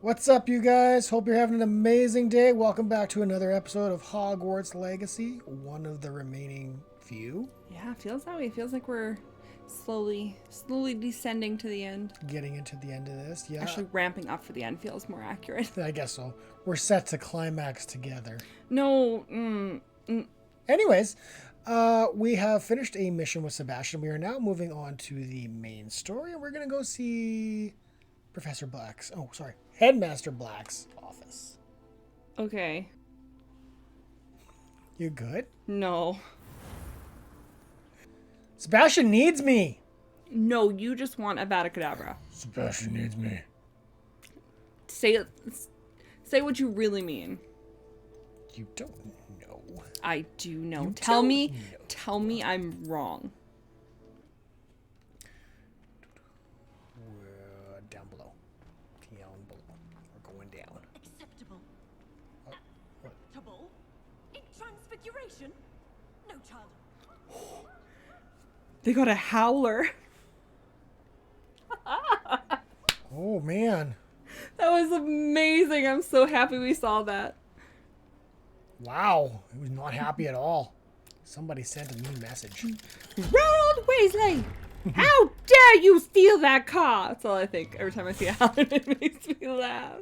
What's up, you guys? Hope you're having an amazing day. Welcome back to another episode of Hogwarts Legacy, one of the remaining few. Yeah, it feels that way. It feels like we're slowly descending to the end. Getting into the end of this, yeah. Actually, ramping up for the end feels more accurate. I guess so. We're set to climax together. No. Anyways, we have finished a mission with Sebastian. We are now moving on to the main story, and we're going to go see Headmaster Black's office. Okay. You good? No. Sebastian needs me. No, you just want Avada Kedavra. Sebastian needs me. Say what you really mean. You don't know. I do know. You Tell don't me. know. Tell me I'm wrong. Down below. Down below. We're going down. Acceptable. What? Acceptable? In transfiguration? No, child. They got a howler. Oh, man. That was amazing. I'm so happy we saw that. Wow. He was not happy at all. Somebody sent a mean message. Ronald Weasley! How dare you steal that car? That's all I think. Every time I see a howler, it makes me laugh.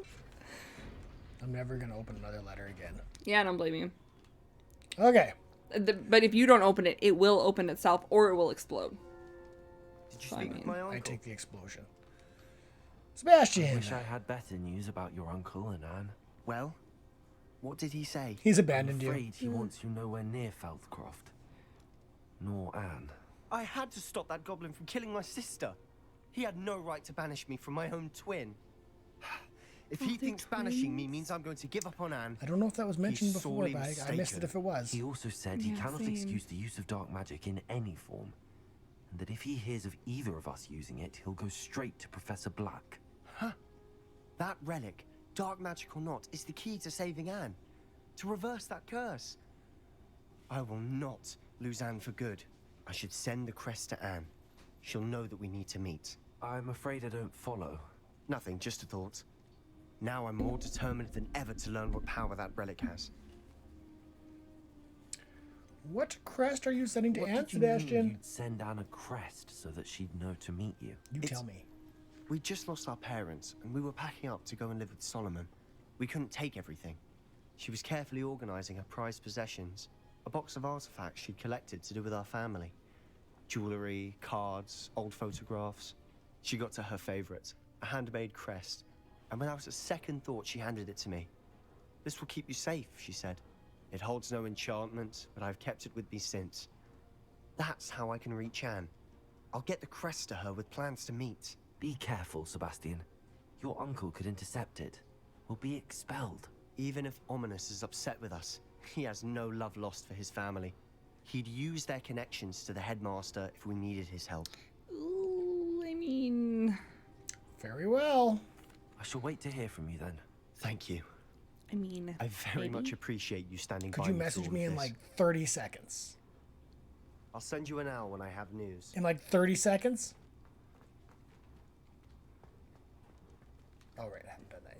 I'm never going to open another letter again. Yeah, I don't blame you. Okay. But if you don't open it, it will open itself or it will explode. Did you So, speak with my uncle? I take the explosion. I Sebastian. wish I had better news about your uncle and Anne. Well, what did he say? He's abandoned I'm you. afraid he wants you nowhere near Falthcroft. Nor Anne. I had to stop that goblin from killing my sister. He had no right to banish me from my own twin. If he thinks banishing me means I'm going to give up on Anne, I don't know if that was mentioned He's before, sorely but I missed it mistaken. if it was. He also said he Yeah, cannot same. excuse the use of dark magic in any form. And that if he hears of either of us using it, he'll go straight to Professor Black. that relic, dark magic or not, is the key to saving Anne. To reverse that curse. I will not lose Anne for good. I should send the crest to Anne. She'll know that we need to meet. I'm afraid I don't follow. Nothing, just a thought. Now I'm more determined than ever to learn what power that relic has. What crest are you sending to What Aunt did you mean Sebastian? you'd send Anne a crest so that she'd know to meet you? You It's- tell me. We just lost our parents, and we were packing up to go and live with Solomon. We couldn't take everything. She was carefully organizing her prized possessions, a box of artifacts she'd collected to do with our family. Jewelry, cards, old photographs. She got to her favorite, a handmade crest, and without a second thought, she handed it to me. This will keep you safe, she said. It holds no enchantment, but I've kept it with me since. That's how I can reach Anne. I'll get the crest to her with plans to meet. Be careful, Sebastian. Your uncle could intercept it. We'll be expelled. Even if Ominis is upset with us, he has no love lost for his family. He'd use their connections to the headmaster if we needed his help. Ooh, I mean... Very well. I shall wait to hear from you then. Thank you. I very maybe? much appreciate you standing Could by you me through message all me of in this. like 30 seconds? I'll send you an hour when I have news. In like 30 seconds? Oh, right. I haven't done that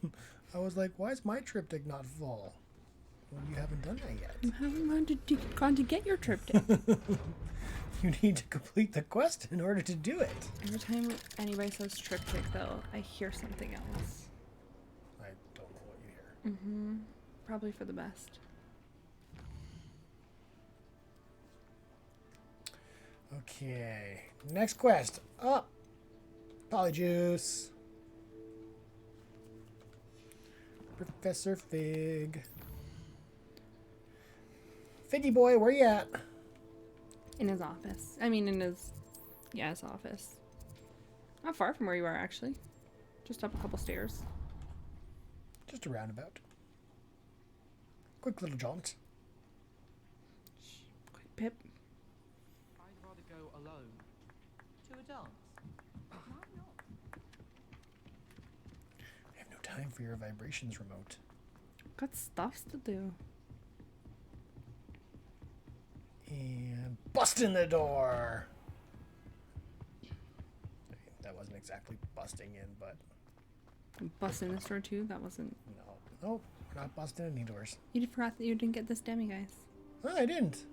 yet. I was like, why is my triptych not full? Well, you haven't done that yet. I haven't gone to get your triptych. You need to complete the quest in order to do it. Every time anybody says triptych, though, I hear something else. I don't know what you hear. Probably for the best. Okay. Next quest. Up. Polyjuice. Professor Fig. Figgy boy, where you at? In his office. I mean, his office. Not far from where you are, actually. Just up a couple stairs. Just a roundabout. Quick little jaunt. Quick pip. I'd rather go alone. To a dance? Why not? I have no time for your vibrations remote. Got stuffs to do. And bust in the door. That wasn't exactly busting in, but Bust in the store too? That wasn't. no, we're not busting any doors. You forgot that you didn't get this demi, guys. Oh, I didn't.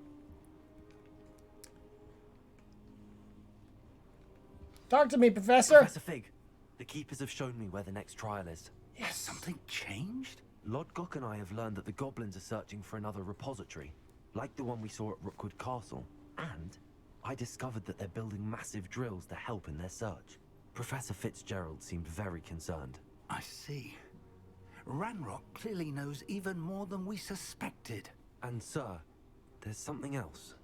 Talk to me, Professor. Professor Fig, the keepers have shown me where the next trial is. Has something changed? Lodgok and I have learned that the goblins are searching for another repository, like the one we saw at Rookwood Castle. And I discovered that they're building massive drills to help in their search. Professor Fitzgerald seemed very concerned. I see. Ranrock clearly knows even more than we suspected. And sir, there's something else.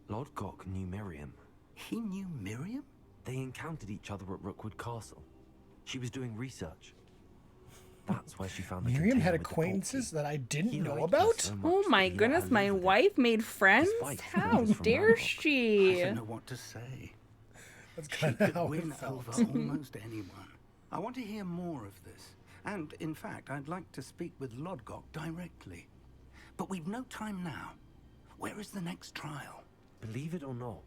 Lodgok knew Miriam. He knew Miriam? They encountered each other at Rookwood Castle. She was doing research. That's where she found the Miriam had container with the acquaintances gold that I didn't key. He know liked her about? so much Oh that my he let goodness, her my live with it. wife made friends? Despite How orders from dare Ranrock. I she? don't know what to say. That's She kind of could how it win felt. over almost anyone. I want to hear more of this. And, in fact, I'd like to speak with Lodgok directly. But we've no time now. Where is the next trial? Believe it or not,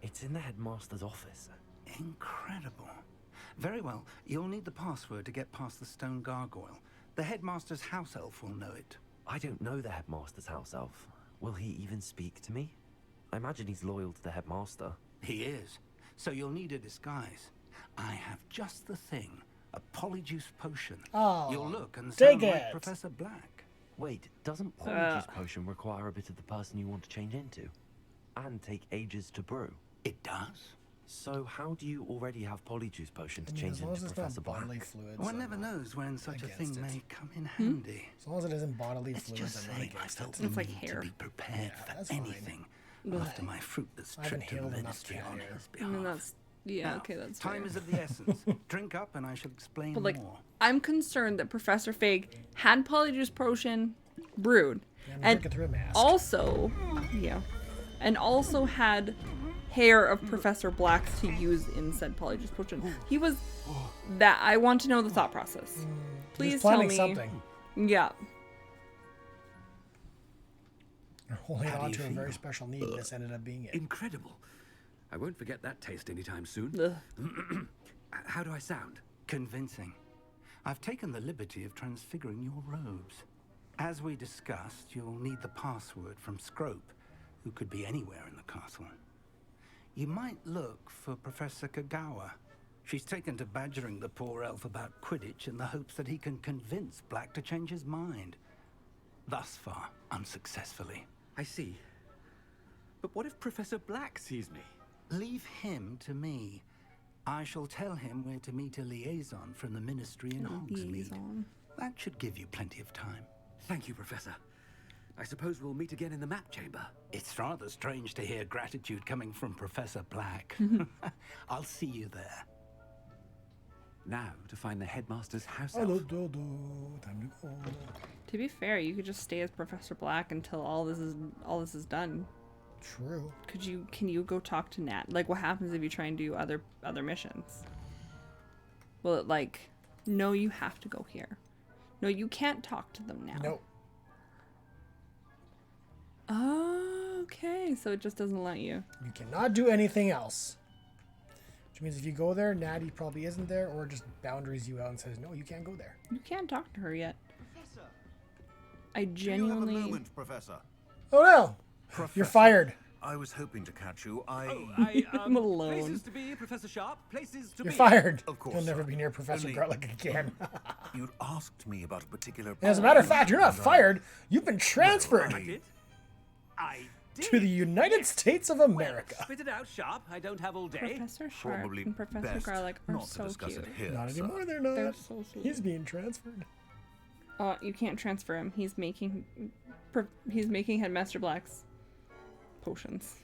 it's in the headmaster's office. Incredible. Very well, you'll need the password to get past the stone gargoyle. The headmaster's house elf will know it. I don't know the headmaster's house elf. Will he even speak to me? I imagine he's loyal to the headmaster. He is. So you'll need a disguise. I have just the thing. A polyjuice potion. Oh, You'll look and take sound like it. Professor Black. Wait, doesn't Polyjuice Potion require a bit of the person you want to change into? And take ages to brew? It does. So how do you already have Polyjuice Potion to I mean, change as long as into it's Professor not Black? bodily fluids. One I'm never not- knows when such a against thing it. may come in handy. As long as it isn't bodily Let's fluids, just I'm not say I against felt it. the It's like need hair. to be prepared Yeah, for that's fine. anything after my fruitless I haven't trip to healed the enough ministry cat on hair. his I behalf. mean, that's. Yeah, Now, okay, that's time fair. is of the essence. Drink up and I shall explain But, like, more. I'm concerned that Professor Fig had Polyjuice Potion brewed. I'm And drinking through a mask. also, yeah, and also had hair of Professor Black's to use in said Polyjuice Potion. He was that. I want to know the thought process. He was Please tell planning me. something. Yeah. Or holding How do on you to a feel? very special need. This ended up being it. Incredible. I won't forget that taste anytime soon. Ugh. How do I sound? Convincing. I've taken the liberty of transfiguring your robes. As we discussed, you'll need the password from Scrope, who could be anywhere in the castle. You might look for Professor Kagawa. She's taken to badgering the poor elf about Quidditch in the hopes that he can convince Black to change his mind. Thus far, unsuccessfully. I see. But what if Professor Black sees me? Leave him to me. I shall tell him where to meet a liaison from the ministry in Hogsmeade. Liaison. That should give you plenty of time. Thank you, Professor. I suppose we'll meet again in the map chamber. It's rather strange to hear gratitude coming from Professor Black. I'll see you there. Now to find the headmaster's house Oh, elf. time to go. To be fair, you could just stay as Professor Black until all this is done. True. Can you go talk to Nat? Like, what happens if you try and do other missions? Will it like, no, you have to go here. No, you can't talk to them now. Nope. Oh, okay. So it just doesn't let you. You cannot do anything else. Which means if you go there, Natty probably isn't there, or just boundaries you out and says, no, you can't go there. You can't talk to her yet. Professor, I do you have a genuinely. moment, Professor? Oh no! Professor, You're fired. I was hoping to catch you. I'm alone. Places to be, Professor Sharp. Places to You're be. fired. Of course, You'll never sir. be near Professor Only- Garlic again. You'd asked me about a particular. As a matter of fact, you're not and I- fired. You've been transferred I did. I did. to the United States of America. Spit it out, Sharp. I don't have all day. Professor Sharp Probably and Professor best Garlic are not to so discuss cute. it here. Not sir. anymore, they're not. They're so sweet. He's being transferred. You can't transfer him. He's making Headmaster Black's potions.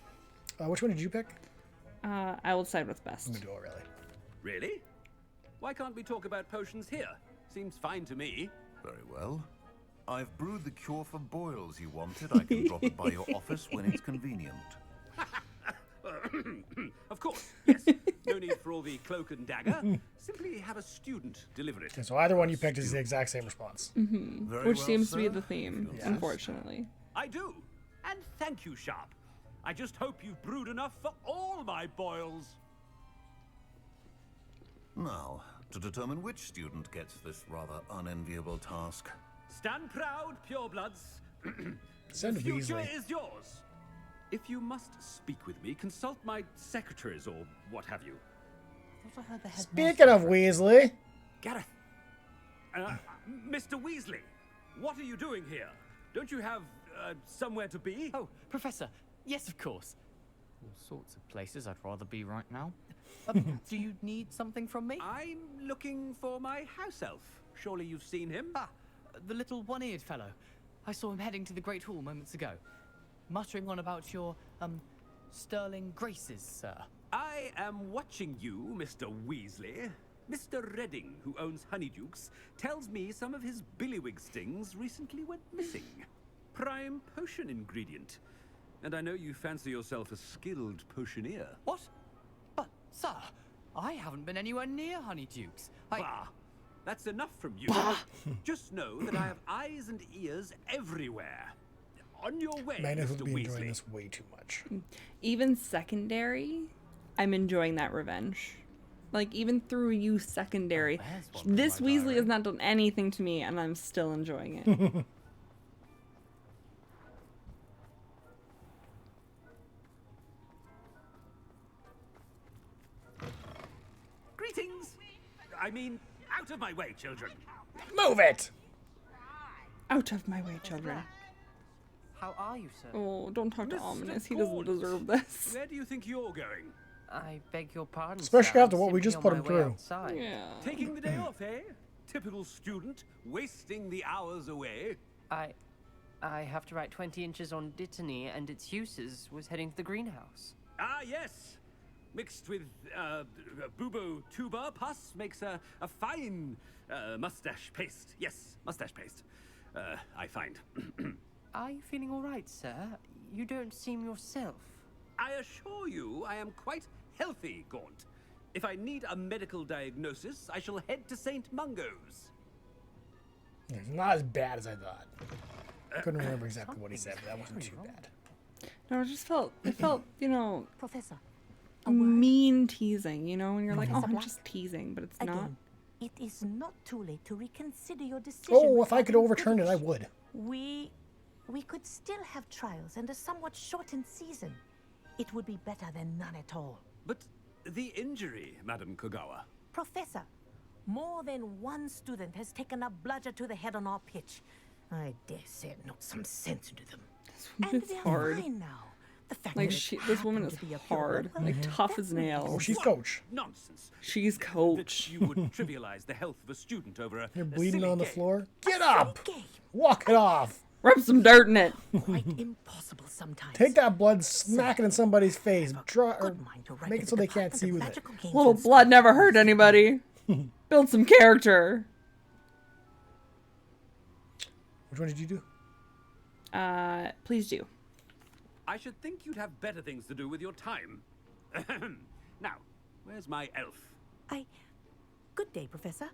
Which one did you pick? I will decide what's best. I'm gonna do it really. Really? Why can't we talk about potions here? Seems fine to me. Very well. I've brewed the cure for boils you wanted. I can drop it by your office when it's convenient. Of course, yes. No need for all the cloak and dagger. Simply have a student deliver it. Okay, so either one you picked is the exact same response. Very Which well, seems to be sir. the theme, Yes. unfortunately. I do. And thank you, Sharp. I just hope you've brewed enough for all my boils. Now, to determine which student gets this rather unenviable task. Stand proud, purebloods. Send The future Weasley. is yours. If you must speak with me, consult my secretaries or what have you. I thought I heard the headmaster. Speaking of Weasley, Gareth. Mr. Weasley, what are you doing here? Don't you have somewhere to be? Oh, Professor. Yes, of course. All sorts of places I'd rather be right now. Do you need something from me? I'm looking for my house elf. Surely you've seen him? Ah, the little one-eared fellow. I saw him heading to the Great Hall moments ago, muttering on about your, sterling graces, sir. I am watching you, Mr. Weasley. Mr. Redding, who owns Honeydukes, tells me some of his billywig stings recently went missing. Prime potion ingredient. And I know you fancy yourself a skilled potioneer. What? But, sir, I haven't been anywhere near Honeydukes. Bah! That's enough from you. Just know that I have eyes and ears everywhere. On your way, Magnus Mr. would be enjoying Weasley. this way too much. Even secondary, I'm enjoying that revenge. Like, even through you secondary, there's one from this my Weasley diary. has not done anything to me, and I'm still enjoying it. Greetings! I mean, out of my way, children. Move it! Out of my way, children. How are you, sir? Oh, don't talk to Mr. Ominis. He doesn't Gaunt. deserve this. Where do you think you're going? I beg your pardon, Especially sir. after I'm what we simply just on put my him way through. outside. Yeah. Taking the day off, eh? Typical student, wasting the hours away. I have to write 20 inches on Dittany and its uses was heading to the greenhouse. Ah, yes. Mixed with bubo tuber pus makes a fine mustache paste. Yes, mustache paste. I find. Are you feeling all right, sir? You don't seem yourself. I assure you I am quite healthy, Gaunt. If I need a medical diagnosis, I shall head to St. Mungo's. It's not as bad as I thought. I couldn't remember exactly what he said, but that wasn't too bad. No, it felt, you know, Professor, mean teasing, you know, when you're like, oh, Professor I'm Black, just teasing, but it's not. again, it is not too late to reconsider your decision. Oh, if I could regarding overturn it, I Quidditch. would. We could still have trials and a somewhat shortened season. It would be better than none at all. But the injury, Madam Kogawa. Professor, more than one student has taken a bludger to the head on our pitch. I dare say it knocked some sense into them. And It's they're hard. fine now. The fact Like, that it this woman happened is to be a pure hard. blood, Like, well, tough as that makes nails. Oh, she's coach. Nonsense. She's That coach. you would trivialize the health of a student over a You're a bleeding silly on the game. floor. Get up! game. Walk it off! Rub some dirt in it. Quite impossible sometimes. Take that blood, smack it in somebody's face. Draw, or Good mind to write make to it so the they can't Department see of with it. Magical Games Little and blood never hurt anybody. Build some character. Which one did you do? Please do. I should think you'd have better things to do with your time. Now, where's my elf? Good day, Professor.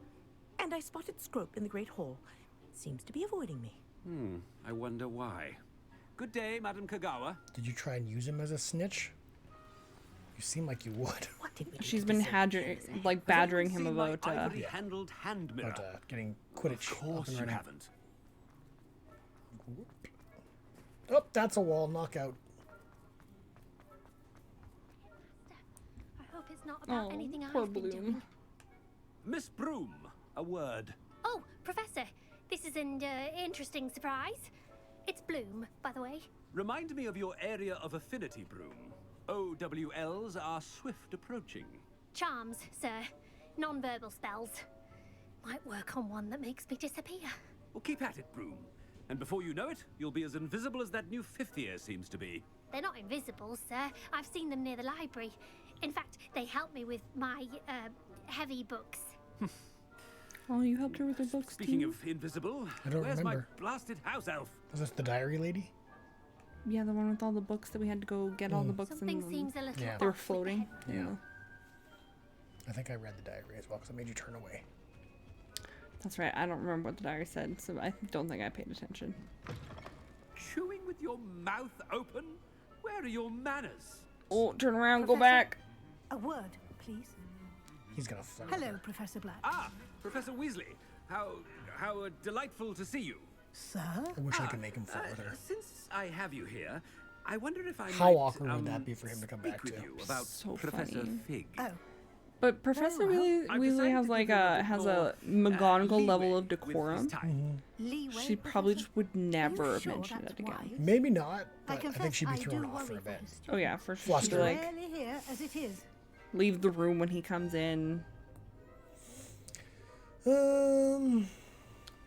And I spotted Scrope in the Great Hall. Seems to be avoiding me. I wonder why. Good day, Madam Kogawa. Did you try and use him as a snitch? You seem like you would. What did we do She's to been deserve this? badgering Has him anyone about, seen my ivory-handled hand mirror. Getting Quidditch Of up course and you running. haven't. Oh, that's a wall knockout. I hope it's not about Oh, anything poor I've been Bloom. doing. Miss Broom, a word. Oh, Professor, this is an interesting surprise. It's Bloom, by the way. Remind me of your area of affinity, Broom. OWLs are swift approaching. Charms, sir. Non-verbal spells. Might work on one that makes me disappear. Well, keep at it, Broom. And before you know it, you'll be as invisible as that new fifth year seems to be. They're not invisible, sir. I've seen them near the library. In fact, they help me with my, heavy books. Oh, you helped her with her books Speaking too? of invisible, I don't where's remember. my blasted house elf? Was this the diary lady? Yeah, the one with all the books that we had to go get all the books Something and seems a little Yeah. they were off with the floating. head. Yeah. I think I read the diary as well because I made you turn away. That's right. I don't remember what the diary said, so I don't think I paid attention. Chewing with your mouth open? Where are your manners? Oh, turn around, go Professor? back. A word, please. He's gonna flirt with Hello, her. Professor Black. Ah, Professor Weasley. How delightful to see you. Sir? I wish I could make him flirt with her. Since I have you here, I wonder if I How might, awkward would that be for him to come speak back with to? you about So Professor funny. Fig. Oh, But Professor I've Weasley decided has to like give him a bit has more, a McGonagall level leeway of with his decorum. time. leeway, She probably Professor? just would never Are you have sure mentioned that's it again. wise? Maybe not, I but I confess think she'd be I thrown do off for worry a bit. student. Oh yeah, for sure. She'd Flustered. be like Rarely here as it is. leave the room when he comes in.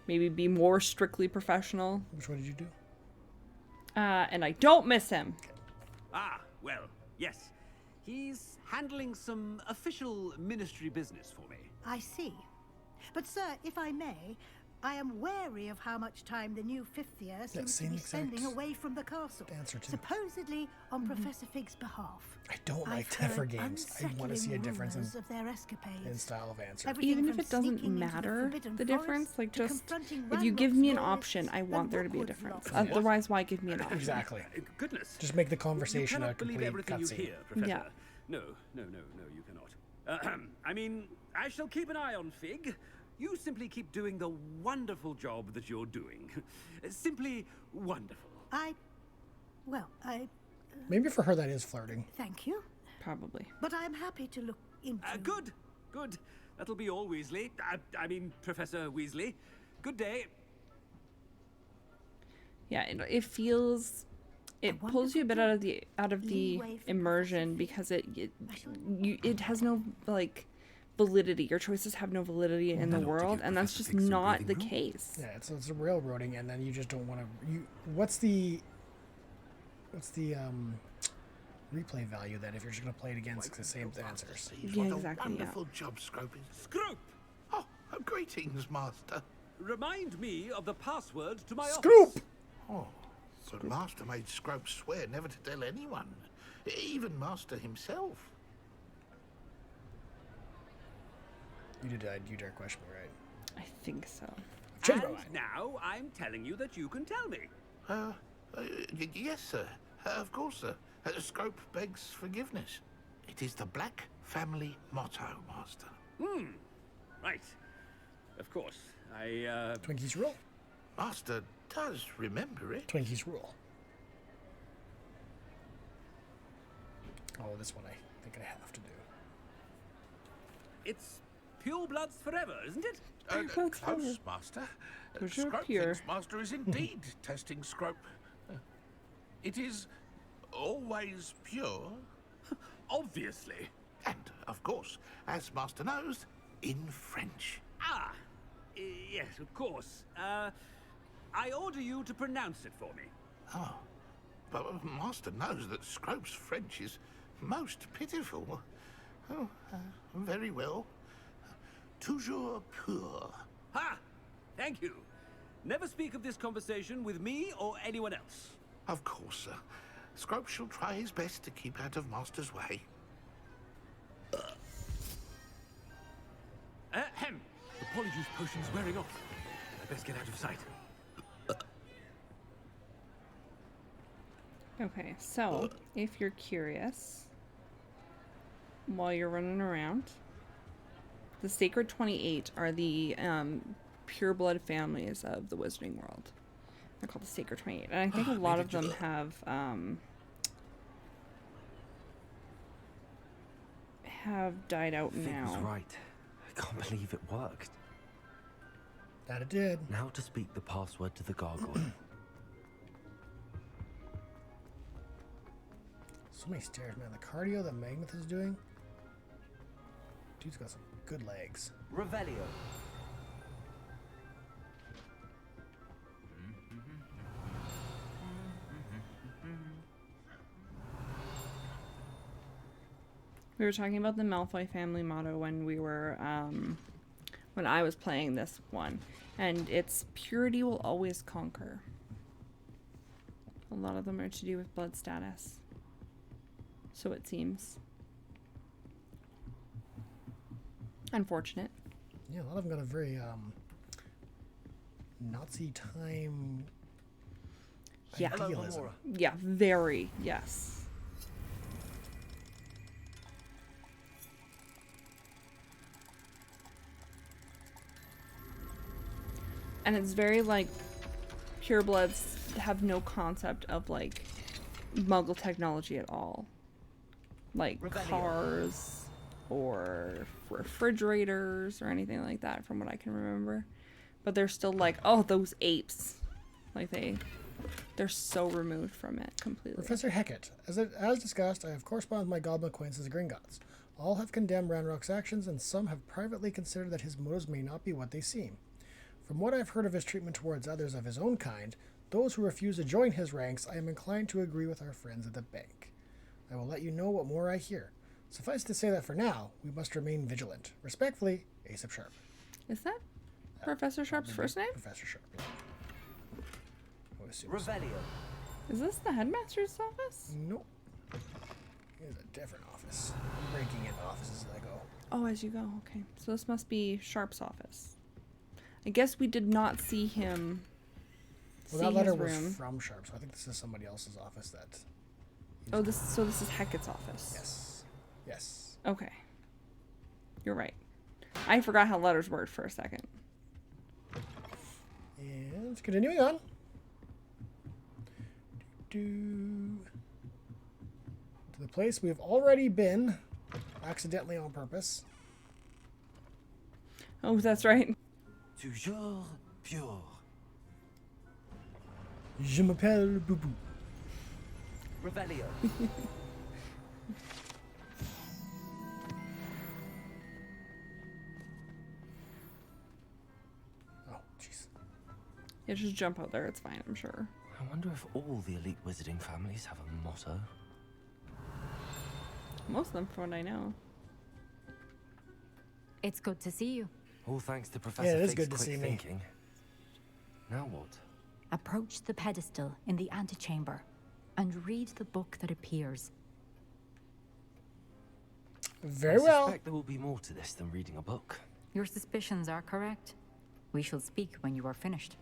Maybe be more strictly professional. Which one did you do? And I don't miss him. Ah, well, yes. He's handling some official ministry business for me. I see. But, sir, if I may, I am wary of how much time the new fifth year seems to same be exact spending away from the castle. answer too. Supposedly on Professor Fig's behalf. I don't like I've Teffer heard games. I want to see a unsettling difference rumors of their escapades. in style of answer. Everything Even if from it doesn't sneaking into the matter, Forbidden the Forest difference, like to just confronting if you give Ranrock's me an spirits option, I and want there to be a Rookwood's difference. lost. Otherwise, why give me an option? Exactly. Goodness. Just make the You conversation a cannot believe complete everything you cutscene. hear, Professor. Yeah. No, you cannot. I mean, I shall keep an eye on Fig. You simply keep doing the wonderful job that you're doing. Simply wonderful. Well, Maybe for her that is flirting. thank you. Probably. But I'm happy to look into... Good. That'll be all, Weasley. I mean, Professor Weasley. Good day. Yeah, it feels. It pulls you a bit out of the Leeway for immersion because it has no like validity. Your choices have no validity in the world, and that's just not the case. Yeah, it's railroading, and then you just don't want to. What's the replay value then if you're just going to play it against the same answers? Yeah, What exactly, a yeah. wonderful job, Scroping. Scrope! Oh, greetings, Master. Remind me of the password to my Scoop! office. Oh, but Master made Scrope swear never to tell anyone, even Master himself. You did our question right. I think so. Change my And mind. now I'm telling you that you can tell me. Yes, sir. Of course, sir. Scrope begs forgiveness. It is the Black family motto, Master. Right. Of course. I, Twinkies rule. Master does remember it. Twinkies rule. Oh, this one I think I have to do. It's pure bloods forever, isn't it? Close, Master. Because you're Scrope pure. thinks Master is indeed testing Scrope. It is always pure. Obviously. And, of course, as Master knows, in French. Ah, yes, of course. I order you to pronounce it for me. Oh, but Master knows that Scrope's French is most pitiful. Oh, very well. Toujours pur. Ha! Thank you. Never speak of this conversation with me or anyone else. Of course, sir. Scrope shall try his best to keep out of Master's way. Ahem. The polyjuice potion's wearing off. I best get out of sight. Okay, so if you're curious, while you're running around, the Sacred 28 are the pureblood families of the Wizarding World. They're called the Sacred 28, and I think a lot of them have died out Fig now. was right. I can't believe it worked. That it did. Now to speak the password to the gargoyle. So many stairs, man. The cardio that Magnet is doing. Dude's got some good legs. Revelio. We were talking about the Malfoy family motto when we were, when I was playing this one, and it's purity will always conquer. A lot of them are to do with blood status. So it seems. Unfortunate. Yeah, a lot of them got a very Nazi time Yeah. idealism. Yeah, very, yes. And it's very like purebloods have no concept of like Muggle technology at all, like cars or refrigerators or anything like that, from what I can remember. But they're still like, oh, those apes, like they're so removed from it completely. Professor Hecat, as discussed, I have corresponded with my goblin acquaintances, the Gringotts. All have condemned Ranrock's actions, and some have privately considered that his motives may not be what they seem. From what I've heard of his treatment towards others of his own kind, those who refuse to join his ranks, I am inclined to agree with our friends at the bank. I will let you know what more I hear. Suffice to say that for now, we must remain vigilant. Respectfully, Aesop Sharp. Is that Professor Sharp's first name? Professor Sharp, yeah. Revelio. Is this the headmaster's office? Nope. It's a different office. I'm breaking into offices as I go. Oh, as you go. Okay. So this must be Sharp's office. I guess we did not see him. Well, that letter was from Sharp, so I think this is somebody else's office that... Oh, this is Hecat's office. Yes. Yes. Okay. You're right. I forgot how letters worked for a second. And continuing on. To the place we've already been, accidentally on purpose. Oh, that's right. Toujours pure. Je m'appelle Boubou. Revelio. Oh, jeez. Yeah, just jump out there. It's fine, I'm sure. I wonder if all the elite wizarding families have a motto. Most of them, from what I know. It's good to see you. All thanks to Professor Yeah, it is Fig's good to quick see me. thinking. Now what? Approach the pedestal in the antechamber and read the book that appears. Very I well. suspect there will be more to this than reading a book. Your suspicions are correct. We shall speak when you are finished.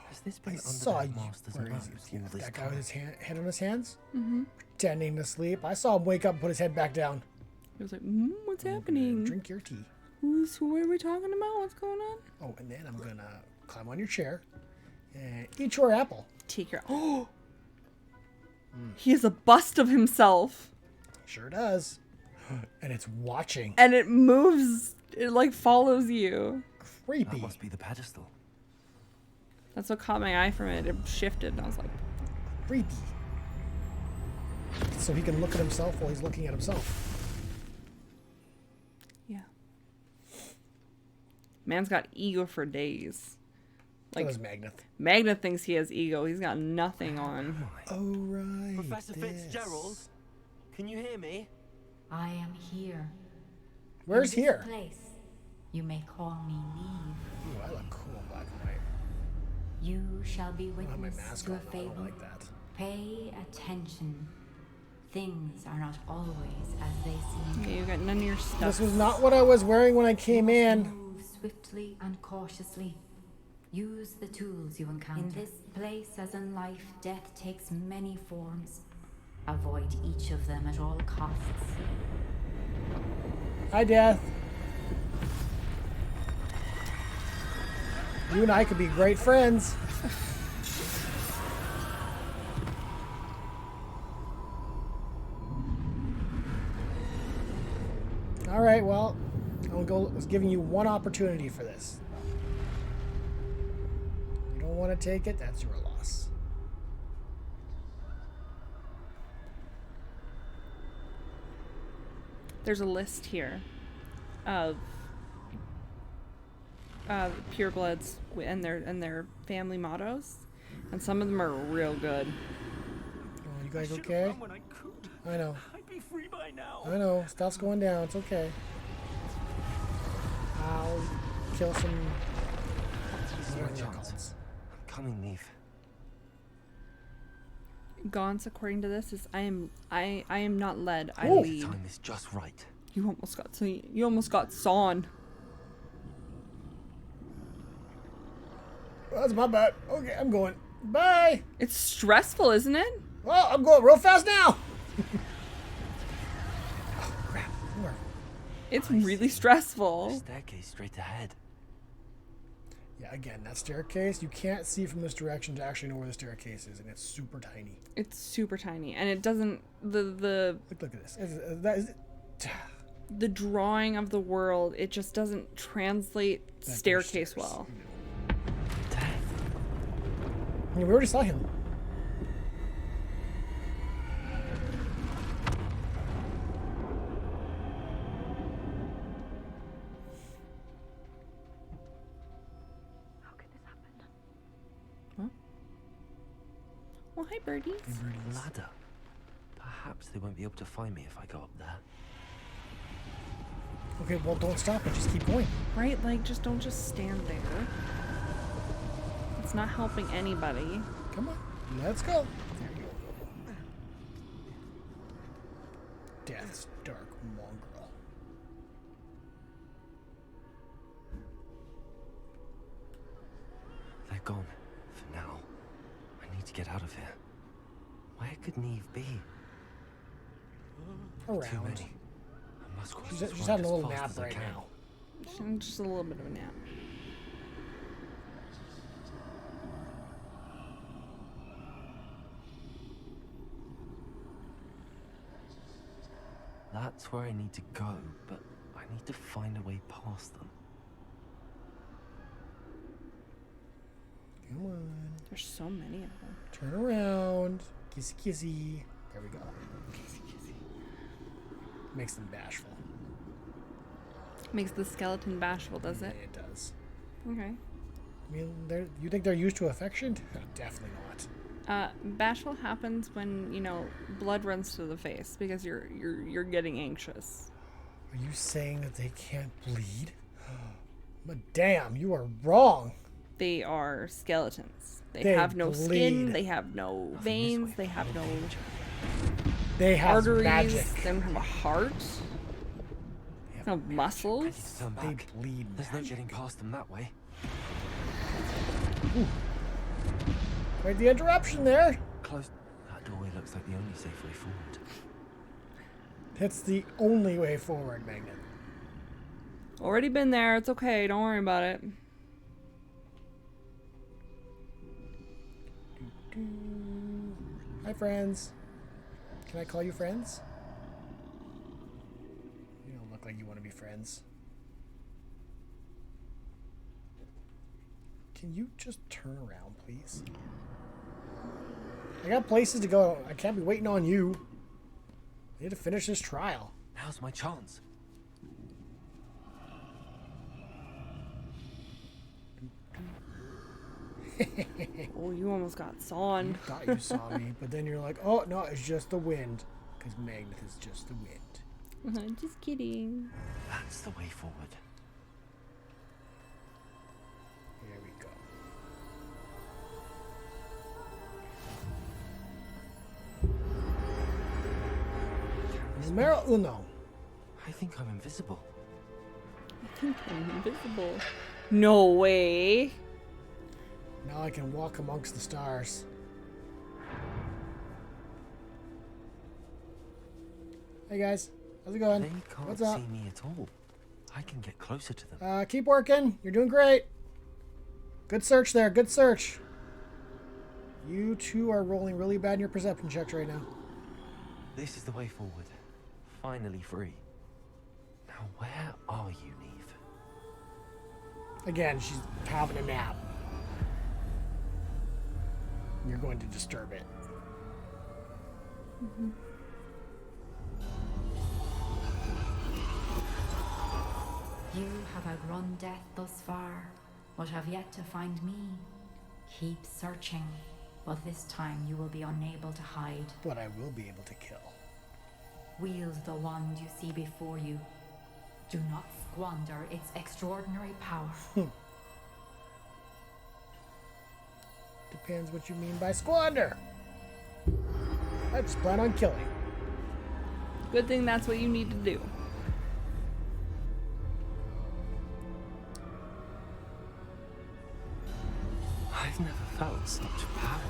Has this been I under saw their you. masters Where and is others it? all this That guy time? with his head on his hands? Mm-hmm. Pretending to sleep. I saw him wake up and put his head back down. He was like, what's happening? Drink your tea. Who are we talking about? What's going on? Oh, and then I'm gonna climb on your chair and eat your apple. Take your... Oh! He has a bust of himself. Sure does. And it's watching. And it moves. It like follows you. Creepy. That must be the pedestal. That's what caught my eye from it. It shifted and I was like... Creepy. So he can look at himself while he's looking at himself. Yeah. Man's got ego for days. Like, that was Magnath. Magnath thinks he has ego. He's got nothing on. Oh, right. Professor Fitzgerald, can you hear me? I am here. Where's In this here? place, you may call me Niamh. Ooh, I look cool in black and white. You shall be I don't have my witness mask to a on. I fable. don't like that. Pay attention. Things are not always as they seem. Yeah, you got none of your stuff. This was not what I was wearing when I came in. Move swiftly and cautiously. Use the tools you encounter. In this place, as in life, death takes many forms. Avoid each of them at all costs. Hi, Death. You and I could be great friends. All right, well, I was giving you one opportunity for this. If you don't want to take it, that's your loss. There's a list here of purebloods and their family mottos, and some of them are real good. Oh, you guys okay? I know. I'd be free by now. I know. Stuff's going down. It's okay. I'll kill some. My Whatever they're chance. I'm coming, Niamh. Gaunt's, according to this, is I am not led, I Ooh. lead. Time is just right. You almost got sawn. That's my bad. Okay, I'm going. Bye. It's stressful, isn't it? Well, I'm going real fast now. Oh, crap. More. It's really stressful. Staircase straight ahead. Yeah, again, that staircase, you can't see from this direction to actually know where the staircase is, and it's super tiny. It's super tiny, and it doesn't the look at this. The drawing of the world, it just doesn't translate staircase well. I mean, we already saw him. Well, hi, birdies. Ladder. Perhaps they won't be able to find me if I go up there. Okay, well, don't stop it. Just keep going. Right? Like, don't just stand there. It's not helping anybody. Come on. Let's go. There you go. Death's dark mongrel. They're gone. For now. I need to get out of here. Where could Niamh be? Around. Too many. I must cross She's this just road having a as little fast nap as I right can. now. Just a little bit of a nap. That's where I need to go, but I need to find a way past them. Come on. There's so many of them. Turn around. Kissy kissy. There we go. Kissy kissy. Makes them bashful. Makes the skeleton bashful, does it? It does. Okay. I mean, you think they're used to affection? Definitely not. Bashful happens when, you know, blood runs to the face because you're getting anxious. Are you saying that they can't bleed? But damn, you are wrong. They are skeletons. They have no bleed. skin. They have no veins. They have no They have arteries. magic. They don't have a heart. No muscles. I need to turn back. They bleed There's no getting past them that way. Ooh. Quite the interruption there. Close. That doorway looks like the only safe way forward. It's the only way forward, Magnet. Already been there. It's okay. Don't worry about it. Hi, friends. Can I call you friends? You don't look like you want to be friends. Can you just turn around, please? I got places to go. I can't be waiting on you. I need to finish this trial. Now's my chance. Oh, you almost got sawn. You thought you saw me, but then you're like, oh, no, it's just the wind. Because Magnet is just the wind. Just kidding. That's the way forward. Here we go. Numero uno. I think I'm invisible. I think I'm invisible. No way. Now I can walk amongst the stars. Hey guys, how's it going? They can't What's up? see me at all. I can get closer to them. Keep working. You're doing great. Good search there. Good search. You two are rolling really bad in your perception checks right now. This is the way forward. Finally free. Now where are you, Niamh? Again, she's having a nap. You're going to disturb it. Mm-hmm. You have outrun death thus far, but have yet to find me. Keep searching, but this time you will be unable to hide. But I will be able to kill. Wield the wand you see before you. Do not squander its extraordinary power. Depends what you mean by squander. I just plan on killing. Good thing that's what you need to do. I've never felt such power.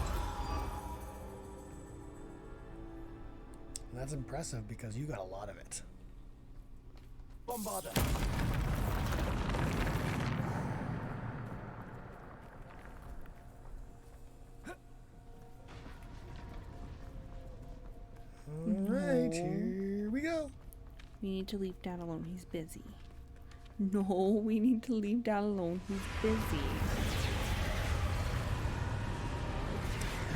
That's impressive because you got a lot of it. Bombarda. Alright, here we go. We need to leave Dad alone. He's busy. No, we need to leave Dad alone. He's busy.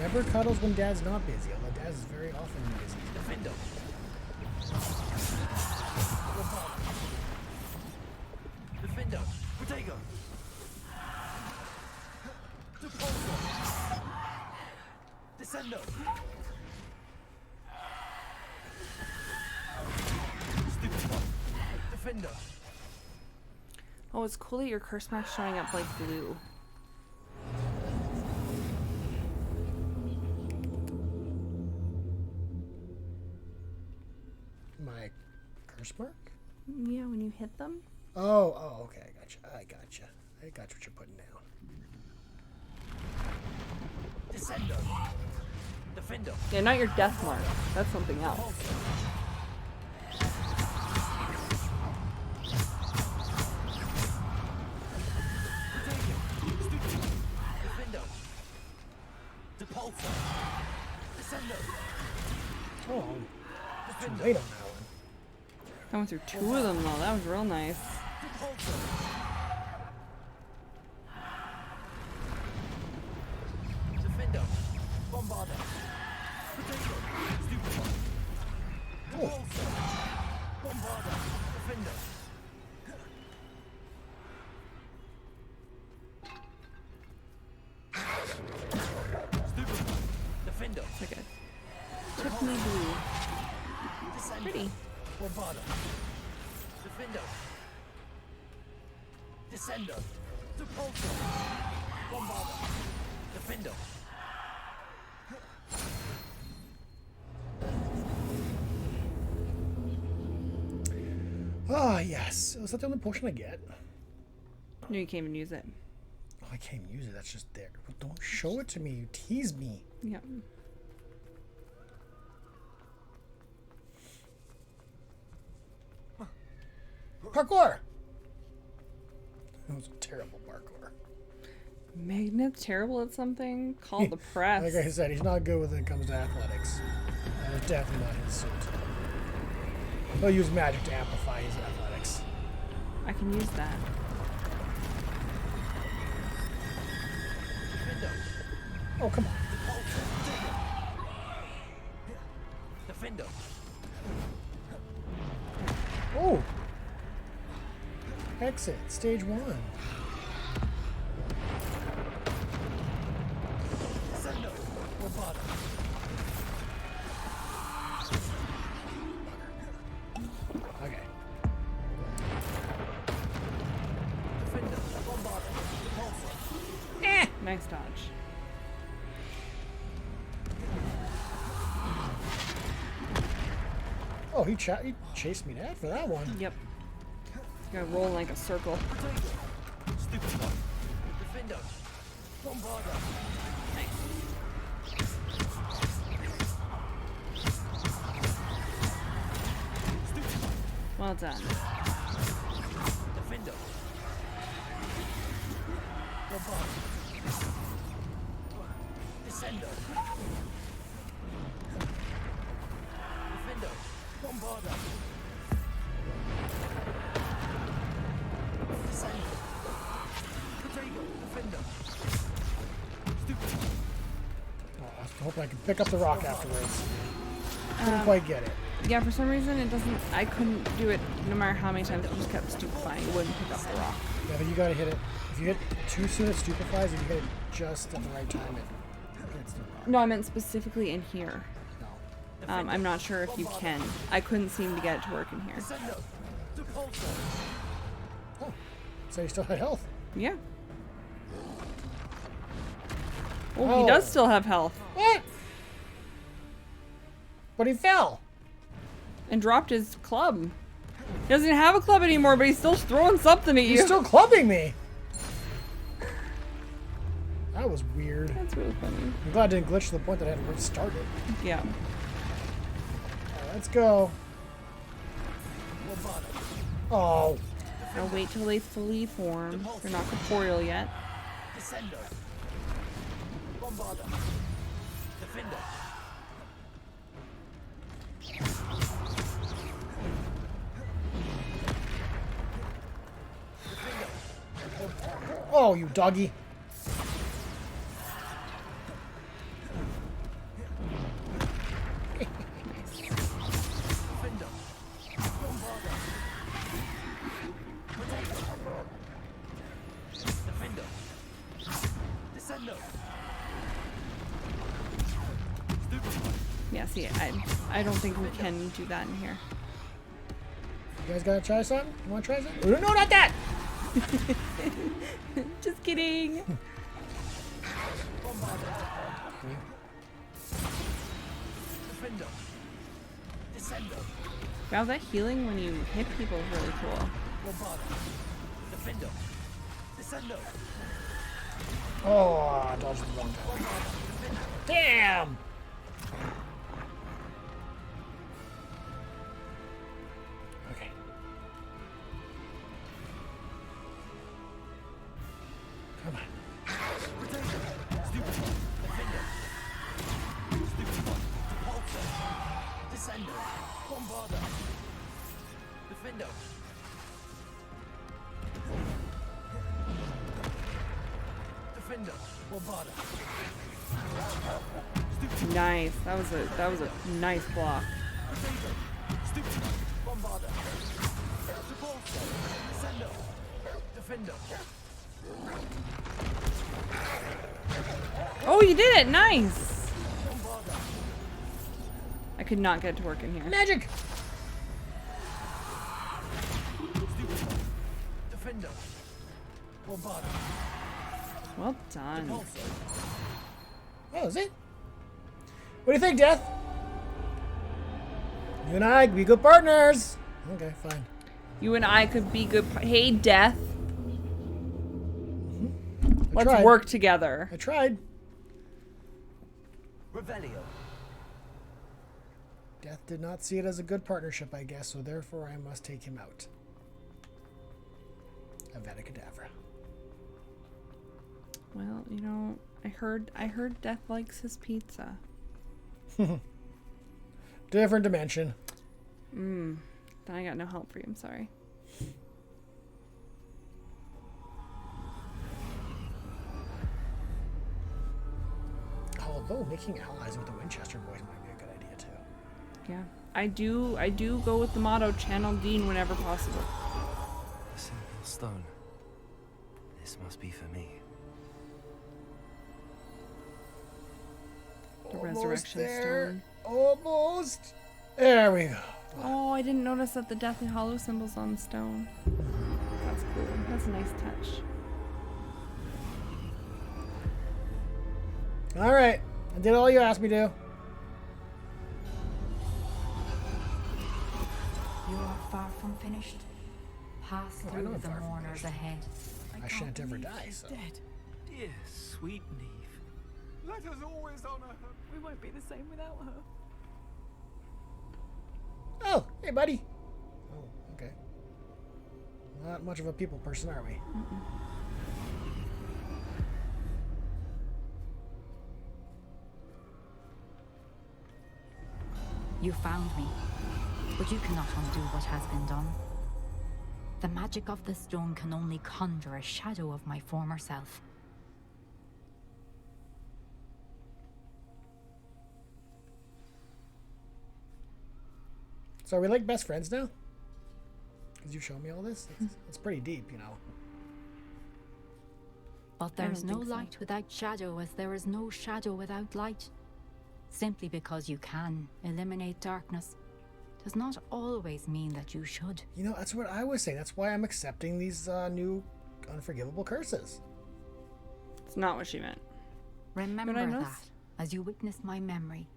Never cuddles when Dad's not busy, although Dad's very often busy. Defendo. Defendo. Protego. Descendo. Defender. Oh, it's cool that your curse mark's showing up like blue. My curse mark? Yeah, when you hit them. Oh, okay, I gotcha. I got what you're putting down. Descendo. Defendo. Yeah, not your death mark. That's something else. Defendo. Depulso. Descendo. Oh, too late on that one. I went through 2 of them though. That was real nice. Defendo. Bombarda. Oh. Bombarda. Defendo. Defendo. It's like a Tiffany blue. Pretty. Bombarda. Defendo. Descendo. Depulso. Bombarda. Defendo. Ah, yes. Was that the only potion I get? No, you can't even use it. Oh, I can't use it. That's just there. Well, don't show it to me. You tease me. Yep. Parkour! That was terrible parkour. Magnet's terrible at something? Call the press. Like I said, he's not good when it comes to athletics. That is definitely not his suit. He'll use magic to amplify his athletics. I can use that. Oh, come on. Defendo. Oh! Exit, stage 1. Descendo. Bombarda. Okay. Defendo. Bombarda. Repulsor. Nice dodge. Oh, he chased me dead for that one. Yep. You gotta roll in like a circle. Stupid one. Defendo. Bombarda. Well done. Defendo. Bombarda. Descendo. Defendo. Bombarda. Descendo. Protego. Defendo. Stupid. Oh, I was hoping I could pick up the rock afterwards. Couldn't quite get it. Yeah, for some reason it doesn't. I couldn't do it no matter how many times it just kept stupefying. It wouldn't pick up the rock. Yeah, but you gotta hit it. If you hit too soon, it stupefies. If you hit it just at the right time, it hits the rock. No, I meant specifically in here. No. I'm not sure if you can. I couldn't seem to get it to work in here. Descendo. Depulso. Oh, so you still had health. Yeah. Oh, he does Oh. still have health. What? But he fell. And dropped his club. He doesn't have a club anymore, but he's still throwing something at you. He's still clubbing me. That was weird. That's really funny. I'm glad it didn't glitch to the point that I had to restart it. Yeah. Alright, let's go. Oh. I'll wait till they fully form. They're not corporeal yet. Descendo. Bombarda. Defendo. Oh, you doggy. Yeah, see, I don't think we can do that in here. You guys gotta try something? You wanna try something? No, not that! Just kidding. Wow, that healing when you hit people is really cool. Oh, I dodged the wrong time. Damn! Okay. Come on. Nice. That was a nice block. Oh, you did it! Nice. I could not get it to work in here. Magic! Well done. Oh, is it? What do you think, Death? You and I could be good partners. Okay, fine. You and I could be good. Hey, Death. Let's tried. work together. I tried. Revelio. Death did not see it as a good partnership, I guess, so therefore I must take him out. Avada Kedavra. Well, you know, I heard Death likes his pizza. Different dimension. Then I got no help for you. I'm sorry. Although making allies with the Winchester boys might be a good idea too. Yeah, I do go with the motto "Channel Dean" whenever possible. A simple stone. This must be for me. The resurrection stone. Almost. There we go. Oh, I didn't notice that the Deathly Hollow symbol's on the stone. That's cool. That's a nice touch. All right, I did all you asked me to. You are far from finished. Pass Oh, I know through I'm the far from mourners finished. ahead. I shan't ever die, so. Dead. Dear sweet Niamh. Let us always honor her. We won't be the same without her. Oh, hey, buddy. Oh, okay. Not much of a people person, are we? You found me, but you cannot undo what has been done. The magic of the stone can only conjure a shadow of my former self. So are we like best friends now? Because you showed me all this? It's pretty deep, you know. But there is no light without shadow, as there is no shadow without light. Simply because you can eliminate darkness does not always mean that you should. You know, that's what I was saying. That's why I'm accepting these new unforgivable curses. It's not what she meant. Remember But I know that as you witness my memory.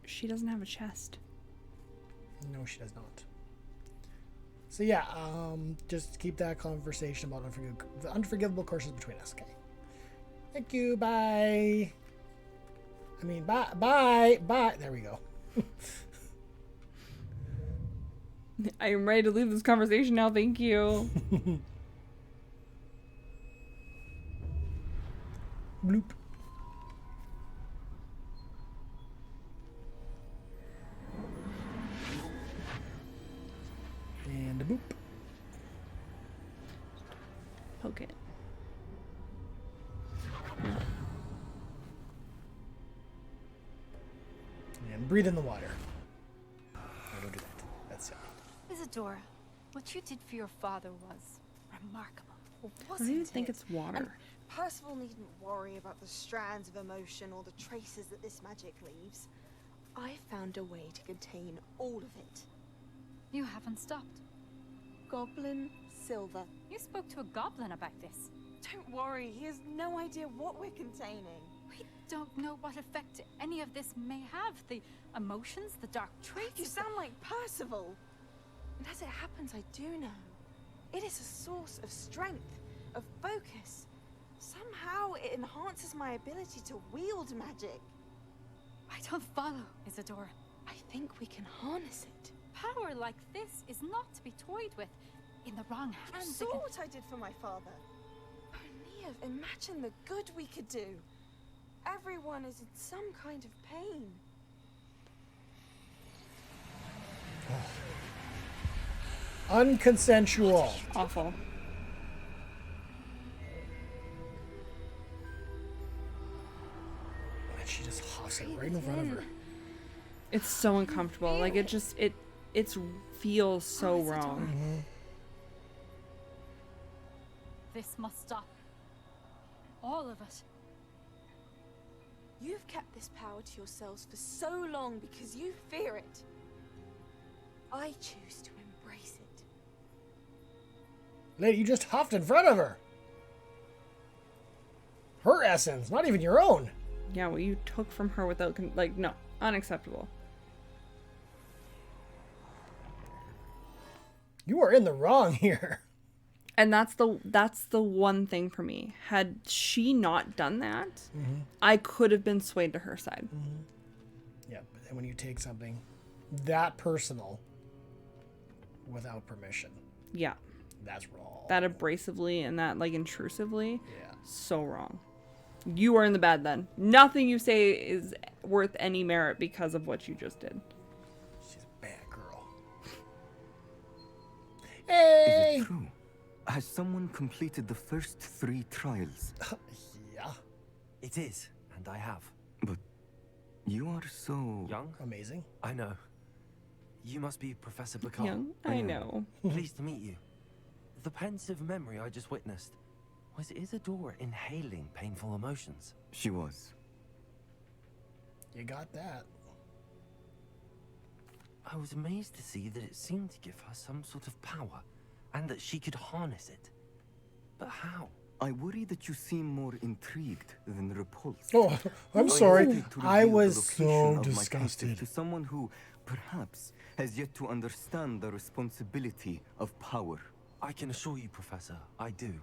She doesn't have a chest. No, she does not. So yeah, just keep that conversation about the unforgivable curses between us, okay? Thank you, bye. I mean, bye. There we go. I am ready to leave this conversation now, thank you. Bloop. And a boop. poke it. And breathe in the water. No, don't do that. That's it. Isadora, what you did for your father was remarkable. I Wasn't don't even think it's water. And Percival needn't worry about the strands of emotion or the traces that this magic leaves. I found a way to contain all of it. You haven't stopped. Goblin silver. You spoke to a goblin about this. Don't worry, he has no idea what we're containing. We don't know what effect any of this may have. The emotions, the dark traits. You sound like Percival. And as it happens, I do know. It is a source of strength, of focus. Somehow it enhances my ability to wield magic. I don't follow, Isadora. I think we can harness it. Power like this is not to be toyed with. In the wrong You hands, saw what I did for my father. Oh, Niamh, imagine the good we could do. Everyone is in some kind of pain. Unconsensual. Awful. And she just huffs it right in front of her. It's so uncomfortable. Like it just it feels so wrong. Mm-hmm. This must stop. All of it. You've kept this power to yourselves for so long because you fear it. I choose to embrace it. Lady, you just huffed in front of her. Her essence, not even your own. Yeah, what you took from her without like no, unacceptable. You are in the wrong here. And that's the one thing for me. Had she not done that, I could have been swayed to her side. Yeah, but then when you take something that personal without permission, Yeah. that's wrong. That abrasively and that like intrusively. Yeah. So wrong. You are in the bad then. Nothing you say is worth any merit because of what you just did. She's a bad girl. Is Hey! it true? Has someone completed the first 3 trials? Yeah. It is, and I have. But you are so... Young? Amazing. I know. You must be Professor Bacall. Young? I know. Pleased to meet you. The pensive memory I just witnessed. Was Isadora inhaling painful emotions? She was. You got that. I was amazed to see that it seemed to give her some sort of power, and that she could harness it. But how? I worry that you seem more intrigued than repulsed. Oh, I'm sorry. hesitate to I reveal the was location so of my pensive disgusted. to someone who, perhaps, has yet to understand the responsibility of power. I can assure you, Professor, I do.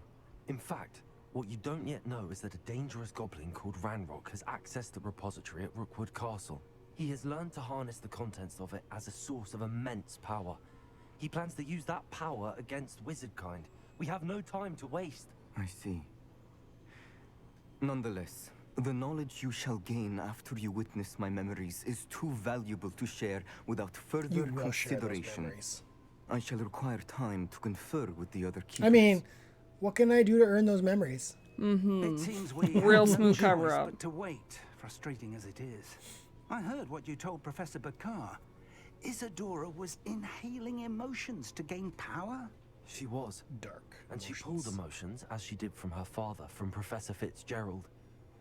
In fact, what you don't yet know is that a dangerous goblin called Ranrock has accessed the repository at Rookwood Castle. He has learned to harness the contents of it as a source of immense power. He plans to use that power against wizardkind. We have no time to waste. I see. Nonetheless, the knowledge you shall gain after you witness my memories is too valuable to share without further You will share those consideration. memories. I shall require time to confer with the other keepers. I mean, what can I do to earn those memories? It seems we Real have no smooth choice cover up. but to wait, frustrating as it is. I heard what you told Professor Bakar. Isadora was inhaling emotions to gain power? She was. Dark. And she pulled emotions, as she did from her father, from Professor Fitzgerald,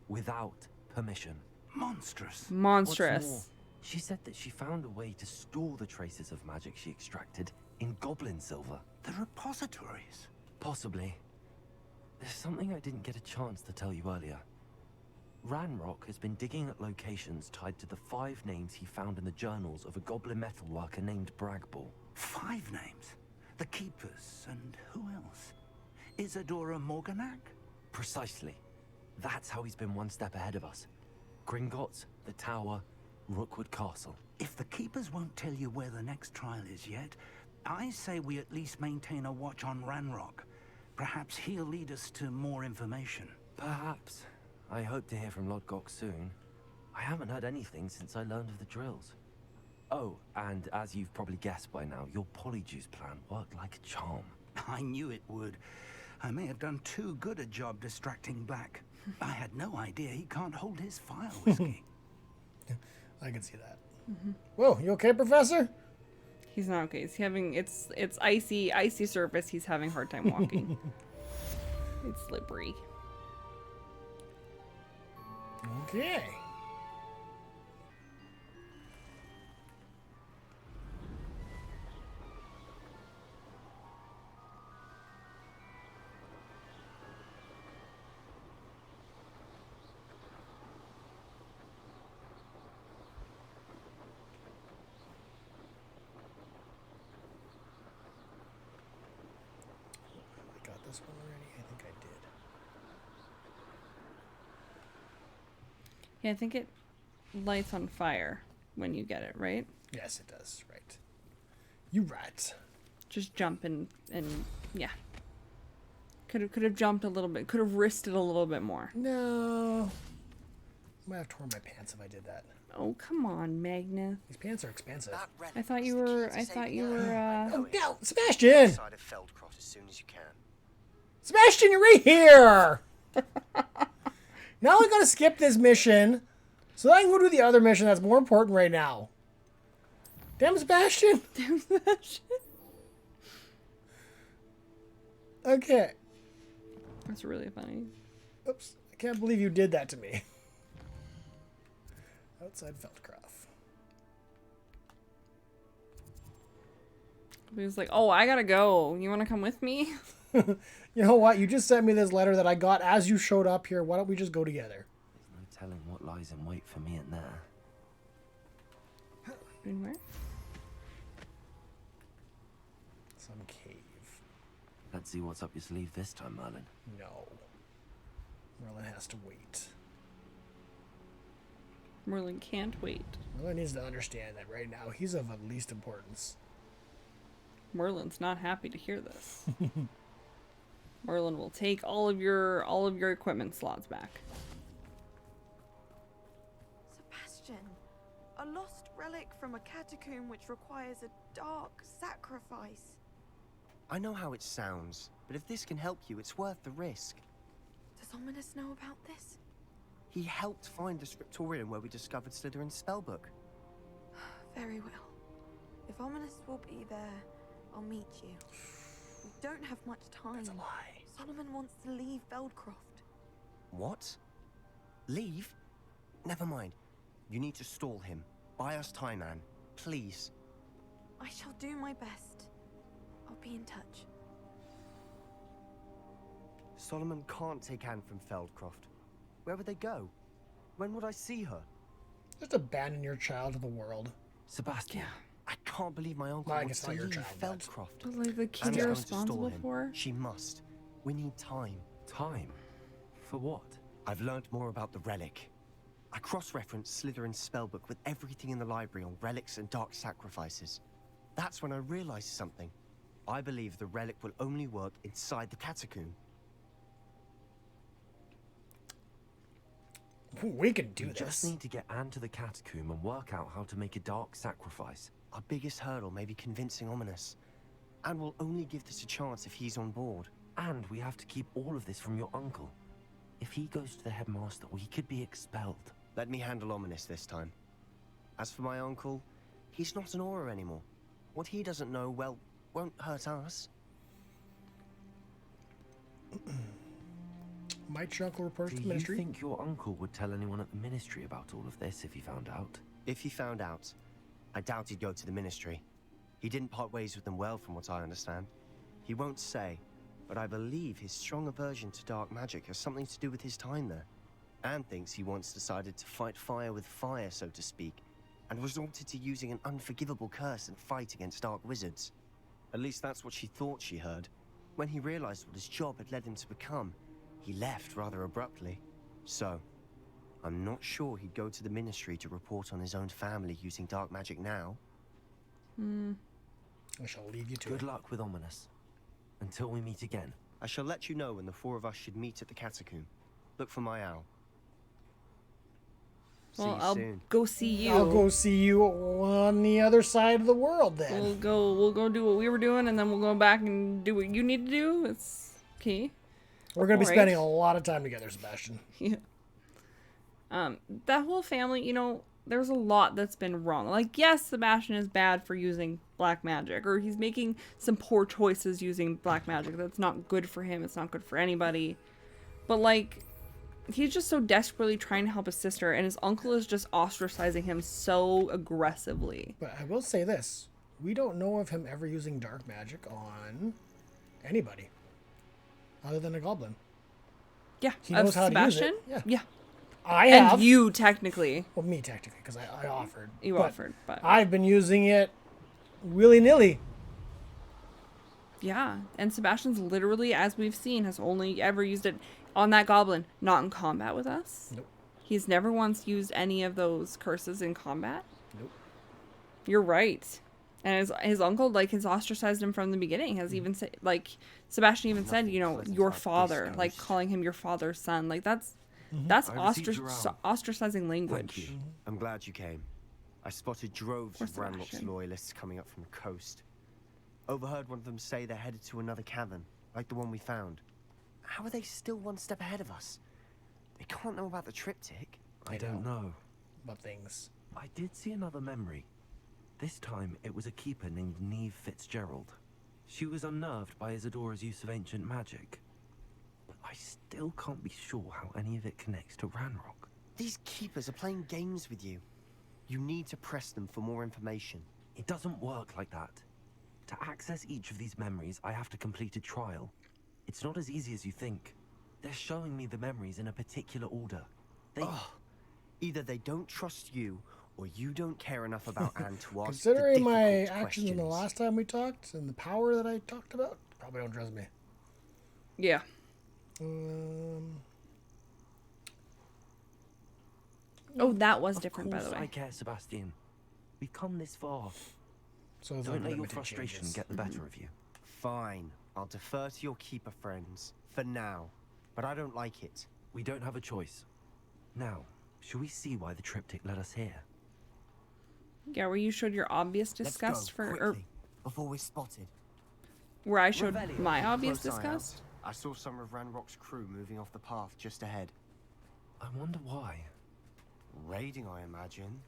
without permission. Monstrous. Monstrous. What's more, she said that she found a way to store the traces of magic she extracted in goblin silver. The repositories? Possibly. There's something I didn't get a chance to tell you earlier. Ranrock has been digging at locations tied to the 5 names he found in the journals of a goblin metalworker named Bragball. 5 names? The Keepers, and who else? Isadora Morganac? Precisely. That's how he's been one step ahead of us. Gringotts, the Tower, Rookwood Castle. If the Keepers won't tell you where the next trial is yet, I say we at least maintain a watch on Ranrock. Perhaps he'll lead us to more information. Perhaps. I hope to hear from Lodgok soon. I haven't heard anything since I learned of the drills. Oh, and as you've probably guessed by now, your polyjuice plan worked like a charm. I knew it would. I may have done too good a job distracting Black. I had no idea he can't hold his fire whiskey. I can see that. Whoa, you okay, Professor? He's not okay. He's having it's icy surface. He's having a hard time walking. It's slippery. Okay. I got this one already? I think I did. Yeah, I think it lights on fire when you get it, right? Yes, it does. Right. You right. Just jump and yeah. Could have jumped a little bit. Could have risked it a little bit more. No. I might have torn my pants if I did that. Oh, come on, Magnus. These pants are expensive. I thought you were Oh, no, Sebastian! Side of Feldcroft as soon as you can. Sebastian, you're right here! Now I gotta skip this mission so that I can go do the other mission that's more important right now. Damn, Sebastian! Damn, Sebastian. Okay. That's really funny. Oops. I can't believe you did that to me. Outside Feldcroft. He was like, oh, I gotta go. You want to come with me? You know what? You just sent me this letter that I got as you showed up here. Why don't we just go together? There's no telling what lies in wait for me in there. In where? Some cave. Let's see what's up your sleeve this time, Merlin. No. Merlin has to wait. Merlin can't wait. Merlin needs to understand that right now he's of least importance. Merlin's not happy to hear this. Merlin will take all of your equipment slots back. Sebastian, a lost relic from a catacomb which requires a dark sacrifice. I know how it sounds, but if this can help you, it's worth the risk. Does Ominis know about this? He helped find the scriptorium where we discovered Slytherin's spellbook. Very well. If Ominis will be there, I'll meet you. We don't have much time. That's a lie. Solomon wants to leave Feldcroft. What? Leave? Never mind. You need to stall him. Buy us time, Anne. Please. I shall do my best. I'll be in touch. Solomon can't take Anne from Feldcroft. Where would they go? When would I see her? Just abandon your child to the world. Sebastian. I can't believe my uncle Well, I wants guess to not your leave child, Feldcroft. But like the kid Anne's you're going to stall responsible him. for? She must. We need time. Time? For what? I've learned more about the relic. I cross-referenced Slytherin's spellbook with everything in the library on relics and dark sacrifices. That's when I realized something. I believe the relic will only work inside the catacomb. We can do We this. just need to get Anne to the catacomb and work out how to make a dark sacrifice. Our biggest hurdle may be convincing Ominis. And we'll only give this a chance if he's on board. And we have to keep all of this from your uncle. If he goes to the headmaster, we could be expelled. Let me handle Ominis this time. As for my uncle, he's not an Auror anymore. What he doesn't know, well, won't hurt us. Might your uncle report to Do the you ministry? think your uncle would tell anyone at the ministry about all of this if he found out? If he found out, I doubt he'd go to the ministry. He didn't part ways with them well, from what I understand. He won't say, but I believe his strong aversion to dark magic has something to do with his time there. Anne thinks he once decided to fight fire with fire, so to speak, and resorted to using an unforgivable curse and fight against dark wizards. At least that's what she thought she heard. When he realized what his job had led him to become, he left rather abruptly. So, I'm not sure he'd go to the ministry to report on his own family using dark magic now. I shall leave you to Good it. luck with Ominis. Until we meet again. I shall let you know when the four of us should meet at the catacomb. Look for my owl. See Well, you I'll soon. go see you. I'll go see you on the other side of the world then. We'll go do what we were doing, and then we'll go back and do what you need to do. Okay. We're going to be Alright. spending a lot of time together, Sebastian. Yeah. That whole family, you know, there's a lot that's been wrong. Like, yes, Sebastian is bad for using black magic, or he's making some poor choices using black magic. That's not good for him. It's not good for anybody. But, like, he's just so desperately trying to help his sister, and his uncle is just ostracizing him so aggressively. But I will say this. We don't know of him ever using dark magic on anybody other than a goblin. Yeah, He knows how Sebastian? to use it. Yeah. I have. And you, technically. Well, me, technically, because I offered. You offered, but... I've been using it willy-nilly. Yeah, and Sebastian's literally, as we've seen, has only ever used it on that goblin, not in combat with us. Nope. He's never once used any of those curses in combat. Nope. You're right. And his uncle, like, has ostracized him from the beginning. Has even said, like, Sebastian even said, you know, your father, like, calling him your father's son. Like, that's ostracizing language. Thank you. I'm glad you came. I spotted droves of Ranrock's loyalists coming up from the coast. Overheard one of them say they're headed to another cavern, like the one we found. How are they still one step ahead of us? They can't know about the triptych. I don't know. About things. I did see another memory. This time, it was a keeper named Niamh Fitzgerald. She was unnerved by Isadora's use of ancient magic. But I still can't be sure how any of it connects to Ranrock. These keepers are playing games with you. You need to press them for more information. It doesn't work like that. To access each of these memories, I have to complete a trial. It's not as easy as you think. They're showing me the memories in a particular order. Either they don't trust you, or you don't care enough about Anne to ask Considering the my difficult actions in the questions. last time we talked and the power that I talked about, probably don't trust me. Yeah. Oh, that was different, by the way. I care, Sebastian. We've come this far. So don't let your frustration get the better of you. Fine. I'll defer to your keeper friends. For now. But I don't like it. We don't have a choice. Now, shall we see why the triptych led us here? Yeah, where you showed your obvious disgust for... before we're spotted. Where I showed my obvious Close eye out. disgust? I saw some of Ranrock's crew moving off the path just ahead. I wonder why. Raiding, I imagine.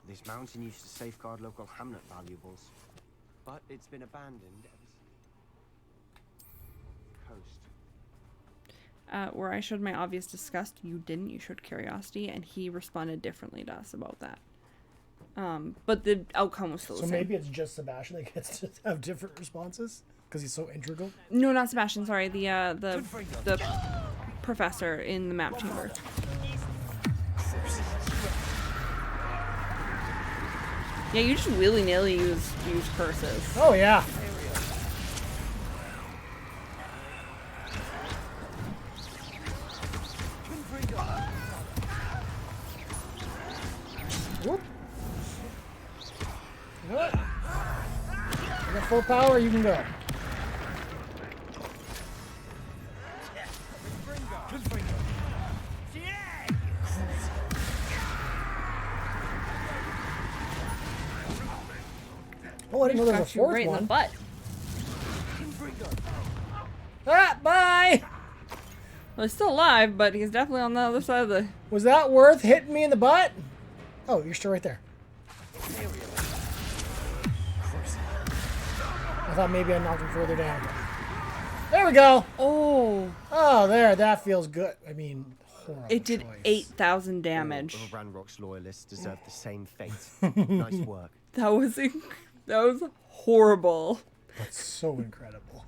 This mountain used to safeguard local hamlet valuables. But it's been abandoned ever since. Coast. Where I showed my obvious disgust, you didn't. You showed curiosity, and he responded differently to us about that. But the outcome was still the So same. maybe it's just Sebastian that gets to have different responses because he's so integral. No, not Sebastian. Sorry, the professor in the map chamber. Yeah, you just willy-nilly use curses. Oh yeah. Whoop. You know what? You got full power, you can go. Oh, I didn't know there was a Got you fourth right in one. the butt. Ah, bye! Well, he's still alive, but he's definitely on the other side of the... Was that worth hitting me in the butt? Oh, you're still right there. I thought maybe I knocked him further down. There we go. Oh. Oh, there. That feels good. I mean, horrible It did choice. 8,000 damage. All of Ranrock's loyalists deserve the same fate. Nice work. That was horrible. That's so incredible.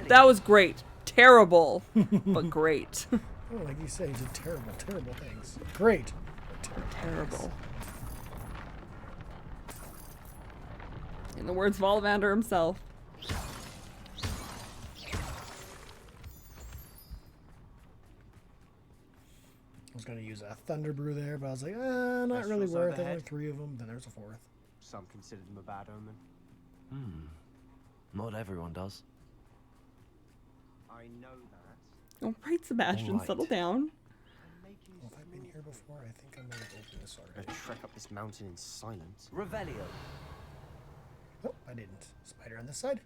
That was great. Terrible, but great. Oh, like you say, he did terrible, terrible things. Great. Terrible. In the words of Ollivander himself. I was going to use a Thunder Brew there, but I was like, not Best really rolls worth it. overhead. Like 3 of them. Then there's a 4th. Some consider them a bad omen. Not everyone does. I know that. All right, Sebastian, All right. settle down. Well, if I've been here before, I think I might have opened this already. Gotta trek up this mountain in silence. Revelio. Nope, I didn't. Spider on this side.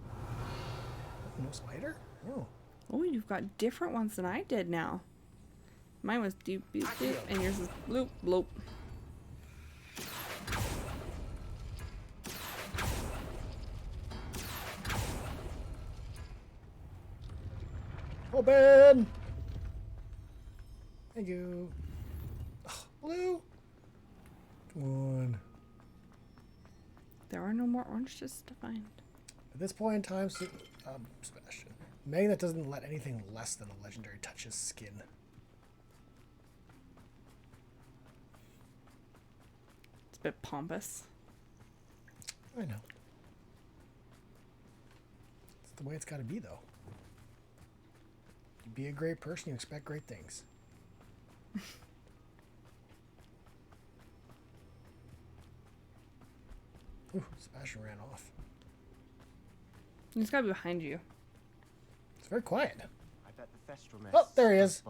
Oh, no spider? Oh. Oh, you've got different ones than I did now. Mine was deep, deep, deep, and yours is bloop, bloop. Open! Thank you. Ugh, blue! Come on. There are no more oranges to find. At this point in time, Sebastian. Megan that doesn't let anything less than a legendary touch his skin. It's a bit pompous. I know. It's the way it's got to be, though. You be a great person, you expect great things. Ooh, Sebastian ran off. He's got to be behind you. It's very quiet. I bet the Thestral nest. Oh, there he is.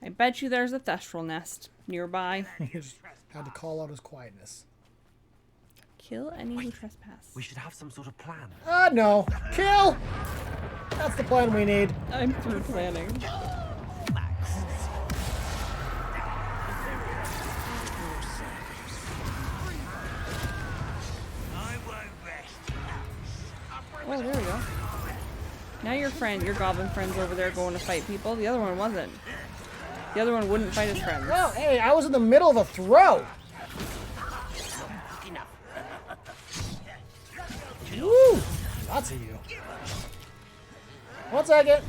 I bet you there's a Thestral nest nearby. He just had to call out his quietness. Kill any who trespass. We should have some sort of plan. No. Kill! That's the plan we need. I'm through planning. Oh, there we go. Now your goblin friend's over there going to fight people. The other one wasn't. The other one wouldn't fight his friends. No, hey, I was in the middle of a throw. Woo! Lots of you. 1 second.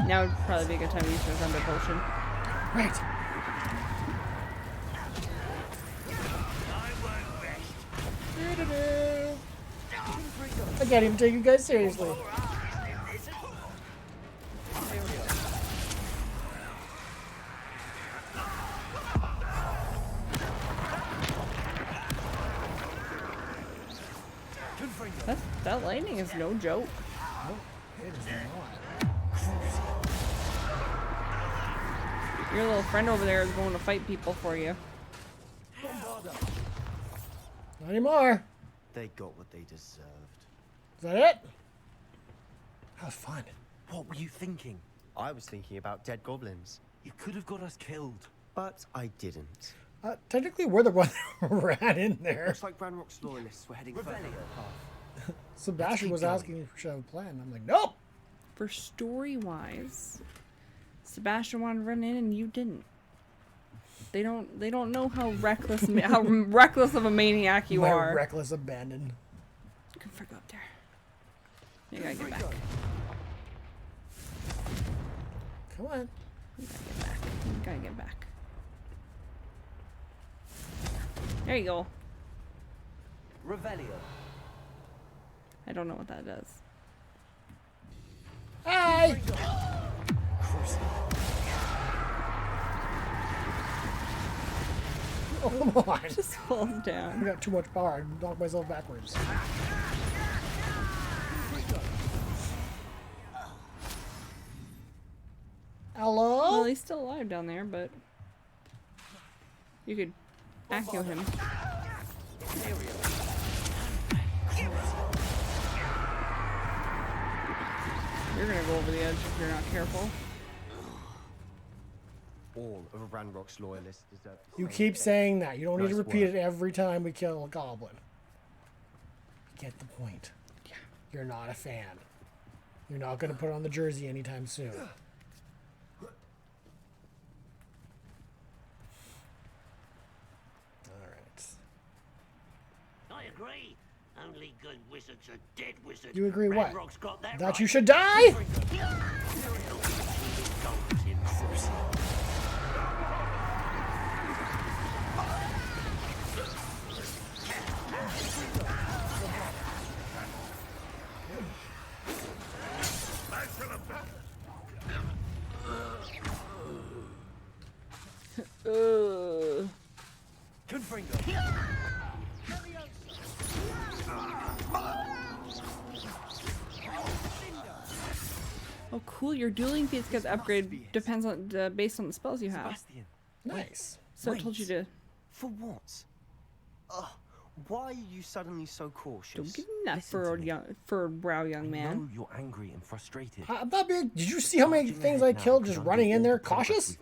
Now would probably be a good time to use your Thunder Potion. Right. I can't even take you guys seriously. That lightning is no joke. No, it is not. Your little friend over there is going to fight people for you. Not anymore. They got what they deserved. Is that it? That was fun. What were you thinking? I was thinking about dead goblins. You could have got us killed. But I didn't. Technically, we're the one that ran in there. Looks like Ranrock's loyalists were heading further. Sebastian was asking if we should have a plan. I'm like, nope. For story-wise, Sebastian wanted to run in and you didn't. They don't know how reckless of a maniac you are. Reckless abandon. You can freak up there. You gotta get back. Come on. You gotta get back. You gotta get back. There you go. Revelio. I don't know what that does. Hey! Oh, come on. Just falls down. I got too much power. I knocked myself backwards. Hello? Well, he's still alive down there, but you could accio him. You're gonna go over the edge if you're not careful. All of Ranrock's loyalists deserve. You keep saying that. You don't need to Nice repeat work. it every time we kill a goblin. You get the point. Yeah. You're not a fan. You're not going to put on the jersey anytime soon. Alright. I agree. Only good wizards are dead wizards. You agree what? Ranrock's got that That right. you should die? Oh, cool! Your dueling feats get upgrade depends on based on the spells you have. Sebastian. Nice. So it told you to. For what? Why are you suddenly so cautious? Don't get in that fur-brow young man. I know you're angry and frustrated. I'm not being. Did you see how many things I killed just running in there cautious?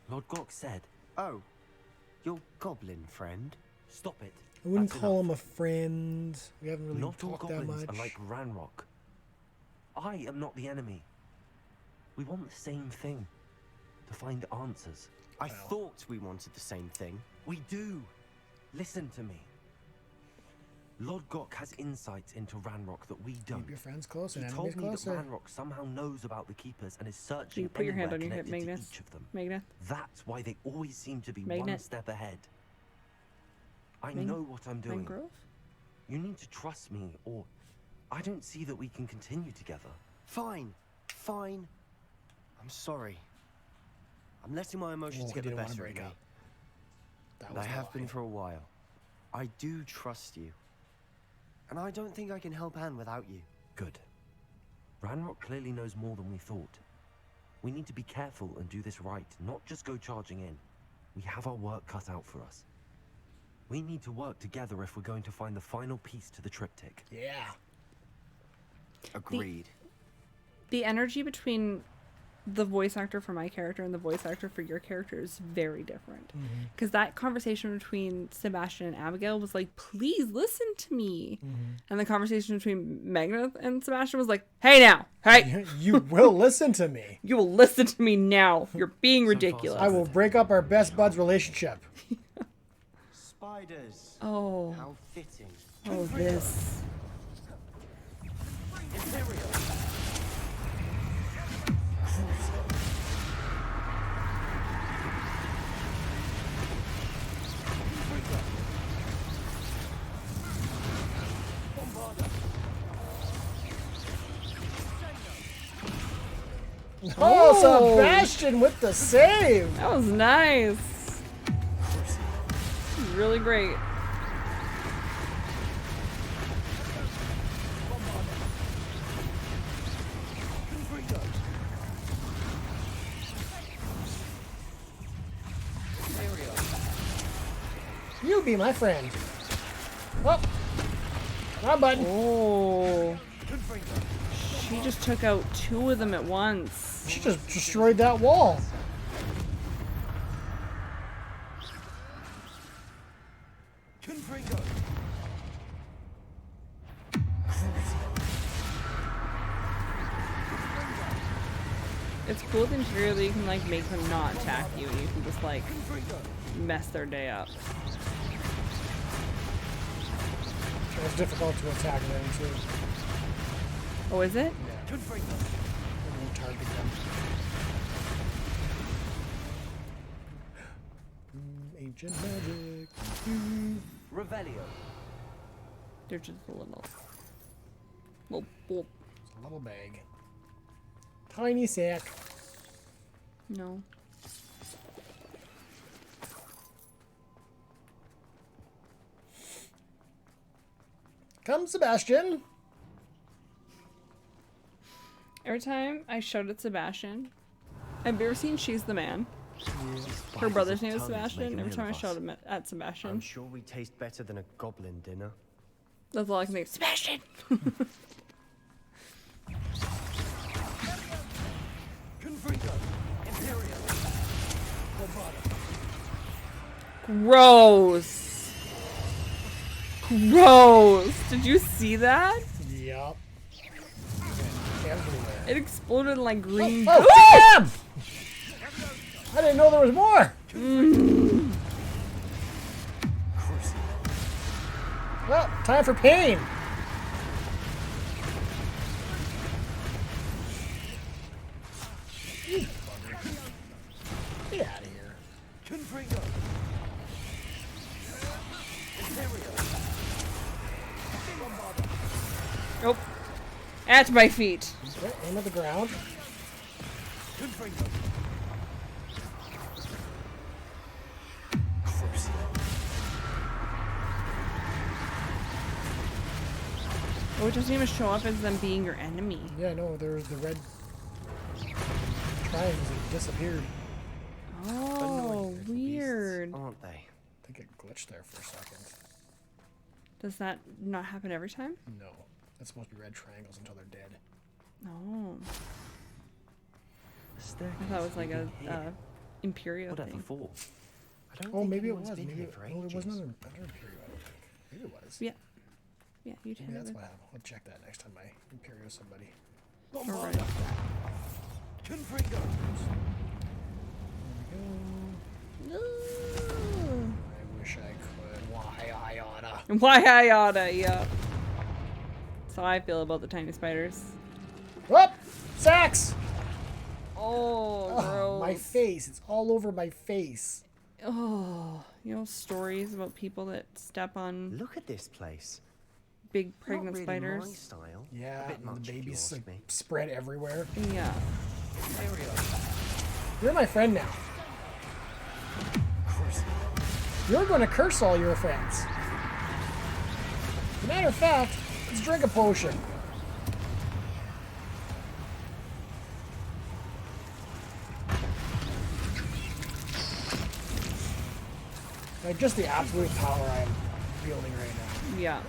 Lord Gok said. Oh, your goblin friend? Stop it. I wouldn't call him a friend. We haven't really Not all talked that goblins much. are like Ranrock. I am not the enemy. We want the same thing. To find answers. I thought we wanted the same thing. We do. Listen to me. Lord Gok has insights into Ranrock that we don't. Keep your friends close and He enemies told me closer. that Ranrock somehow knows about the Keepers and is searching So you put your hand on your hip, connected to Magnus. each of them. Magnus. That's why they always seem to be one Magnet. step ahead. I Mag- know what I'm doing. Mangrove? You need to trust me, or I don't see that we can continue together. Fine. Fine. I'm sorry. I'm letting my emotions Well, get he the didn't best of wanna me. break up. That And was I the have lie. been for a while. I do trust you. And I don't think I can help Anne without you. Good. Ranrock clearly knows more than we thought. We need to be careful and do this right, not just go charging in. We have our work cut out for us. We need to work together if we're going to find the final piece to the triptych. Yeah. Agreed. The energy between the voice actor for my character and the voice actor for your character is very different. Because that conversation between Sebastian and Abigail was like, please listen to me. And the conversation between Magna and Sebastian was like, hey now, hey. You will listen to me. You will listen to me now. You're being ridiculous. I will break up our best buds relationship. Spiders. Oh. How fitting. Oh, this. Oh, Sebastian with the save. That was nice. Really great. You be my friend. Oh, wrong button. Oh. She just took out 2 of them at once. She just destroyed that wall. It's cool with interior that you can like make them not attack you and you can just like mess their day up. It's difficult to attack them too. Oh, is it? Yeah. You target them. Ancient magic. Revelio. They're just a little It's a little bag. Tiny sack. No. Come, Sebastian. Every time I shout at Sebastian, have you ever seen She's the Man? Her brother's name is Sebastian. Every time I shout at Sebastian, I'm sure we taste better than a goblin dinner. that's all I can think. Sebastian. Gross. Gross. Did you see that? Yup. Everywhere. It exploded in like green. Oh, damn! I didn't know there was more. Well, time for pain. Get out of here. Nope. At my feet. Okay, aim at the ground. Oh, it doesn't even show up as them being your enemy. Yeah, no, there's the red triangles that disappeared. Oh, weird. Aren't they? I think it glitched there for a second. Does that not happen every time? No. It's supposed to be red triangles until they're dead. Oh. I thought it was like a Imperial Whatever thing. for? Oh, maybe it was. Maybe it wasn't under Imperial, I don't think. Maybe it was. Yeah. Yeah, you Maybe that's it. what happened. I'll check that next time I Imperial somebody. Alright. Confringo. There we go. I wish I could. Why I oughta. Why I oughta, yeah. That's how I feel about the tiny spiders. Whoop! Sacks! Oh, gross. My face. It's all over my face. Oh, you know stories about people that step on. Look at this place. Big pregnant Not really spiders. my style. Yeah, A bit and much, the if you babies ask me. spread everywhere. Yeah. You're my friend now. You're going to curse all your friends. As a matter of fact, let's drink a potion. Like just the absolute power I am wielding right now. Yeah.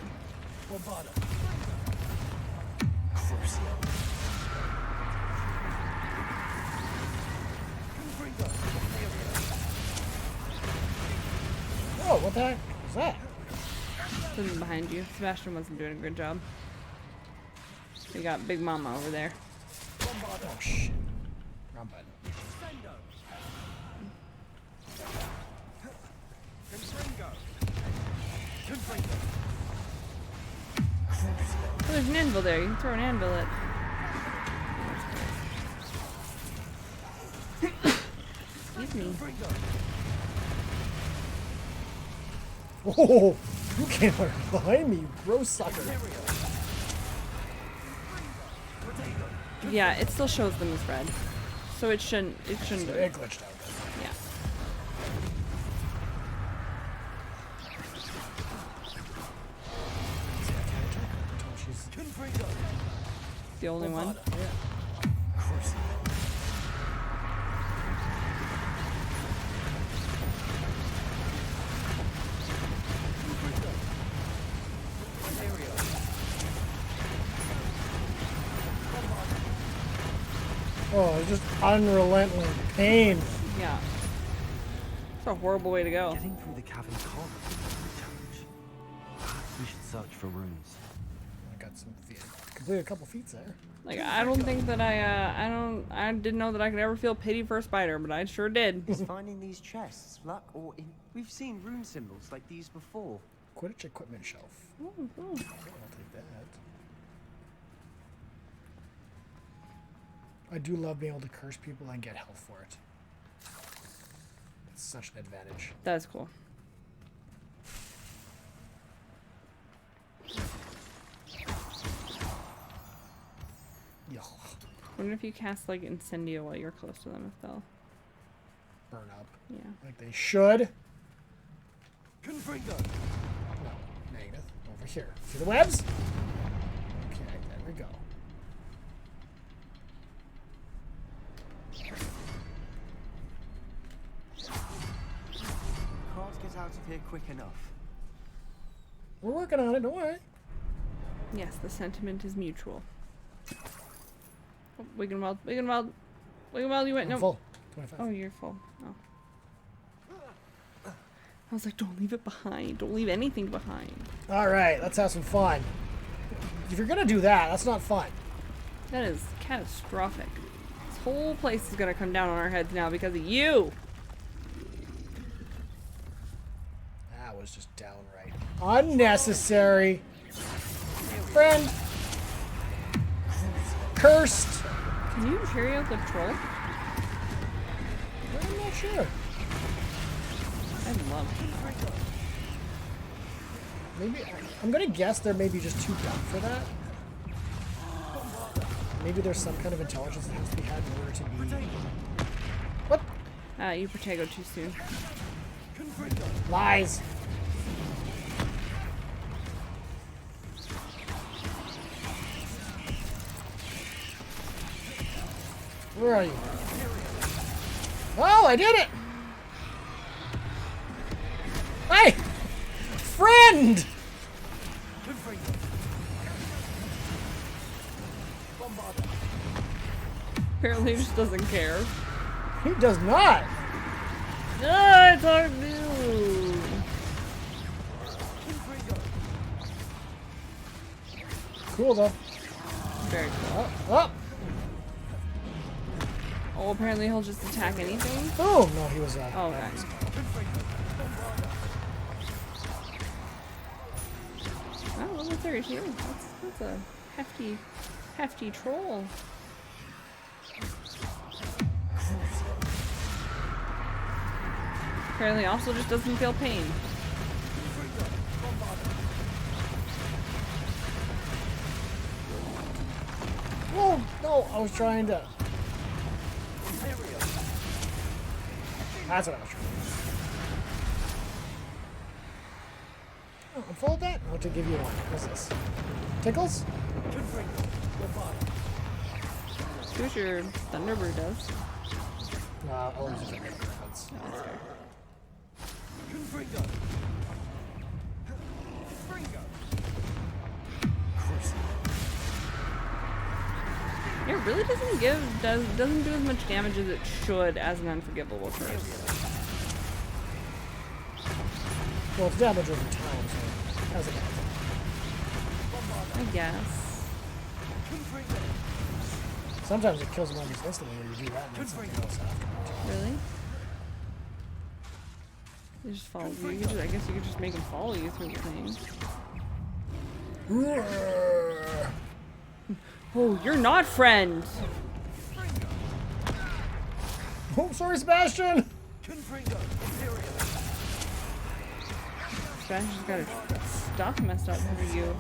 Oh, what the heck was that? Something behind you. Sebastian wasn't doing a good job. We got Big Mama over there. Oh shit. Wrong button. Oh, there's an anvil there. You can throw an anvil at. Excuse me. Oh, you came out behind me, you gross sucker. Yeah, it still shows them as red, so it shouldn't. It shouldn't. So it glitched out. Yeah. The only one. Oh, it's just unrelenting pain. Yeah. It's a horrible way to go. Getting through the cavern can't be a challenge. Perhaps we should search for runes. I got some feet. Completed a couple feats there. Like, I don't think that I didn't know that I could ever feel pity for a spider, but I sure did. Is finding these chests luck or in? We've seen rune symbols like these before. Quidditch equipment shelf. Ooh. I'll take that. I do love being able to curse people and get health for it. It's such an advantage. That is cool. Yo. Wonder if you cast like Incendio while you're close to them, if they'll Burn up. Yeah. Like they should. No, negative. Over here. See the webs? Okay, there we go. Can't get out of here quick enough. We're working on it, don't worry. Yes, the sentiment is mutual. Oh, Wiggenweld, Wiggenweld, Wiggenweld, you went I'm no. full. 25. Oh, you're full. Oh. I was like, don't leave it behind. Don't leave anything behind. Alright, let's have some fun. If you're gonna do that, that's not fun. That is catastrophic. This whole place is gonna come down on our heads now because of you. That was just downright unnecessary. Friend. Cursed. Can you Imperial the troll? I'm not sure. I'd love to. Maybe I'm gonna guess they're maybe just too dumb for that. Maybe there's some kind of intelligence that has to be had in order to be. What? You Protego too soon. Lies. Where are you? Oh, I did it! Hey! Friend! Apparently he just doesn't care. He does not! Ah, it's our new. Cool though. Very cool. Oh! Oh, apparently he'll just attack anything? Oh! No, he was, oh, okay. Wow, level 32. That's a hefty troll. Apparently also just doesn't feel pain. Oh, no, I was trying to... That's what I was trying to do. Oh, unfold that? I want to give you one. What's this? Tickles? See what your Thunderbird does. Nah, I'll use it for defense. No, that's fair. It really doesn't do as much damage as it should as an unforgivable curse. Well, it's damage over time, so as it adds I guess. up. Sometimes it kills them almost instantly when you do that and then something else afterwards. Really? They just follow you. I guess you could just make them follow you through the thing. Oh, you're not friend. Oh, sorry, Sebastian. Sebastian's got his stuff messed up for you.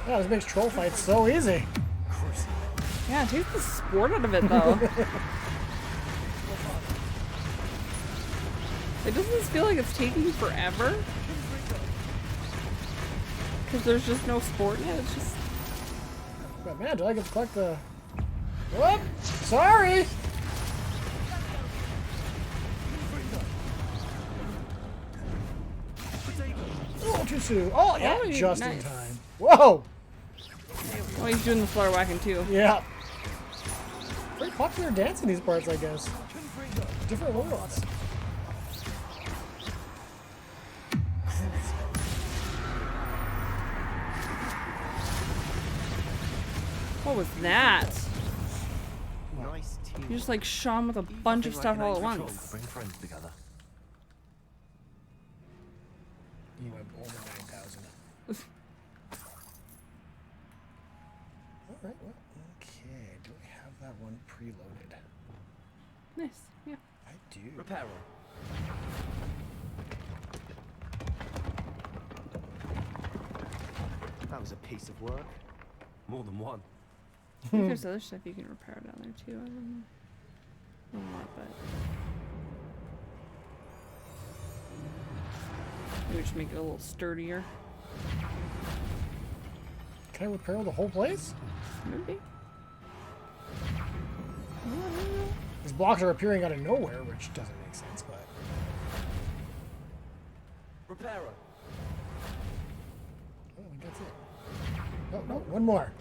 Yeah, this makes troll fights so easy. Yeah, it takes the sport out of it, though. It doesn't feel like it's taking forever. Because there's just no sport in it. It's just... But man, do I get to collect the... Whoop! Sorry! Oh, too soon. Oh, yeah, Oh, just in nice. time. Whoa! Oh, he's doing the floor whacking, too. Yeah. Very popular dance in these parts, I guess. Different worlds. What was that? Nice team. You just like shot him with a bunch of stuff all at once. Bring friends together. You went over 9,000. Alright, well, okay. Do we have that one preloaded? Nice, yeah. I do. Reparo. That was a piece of work. More than one. I think there's other stuff you can repair down there too. I don't know. A lot, but maybe just make it a little sturdier. Can I repair the whole place? Maybe. These blocks are appearing out of nowhere, which doesn't make sense, but... Reparo. Oh, I think that's it. Oh, no, one more.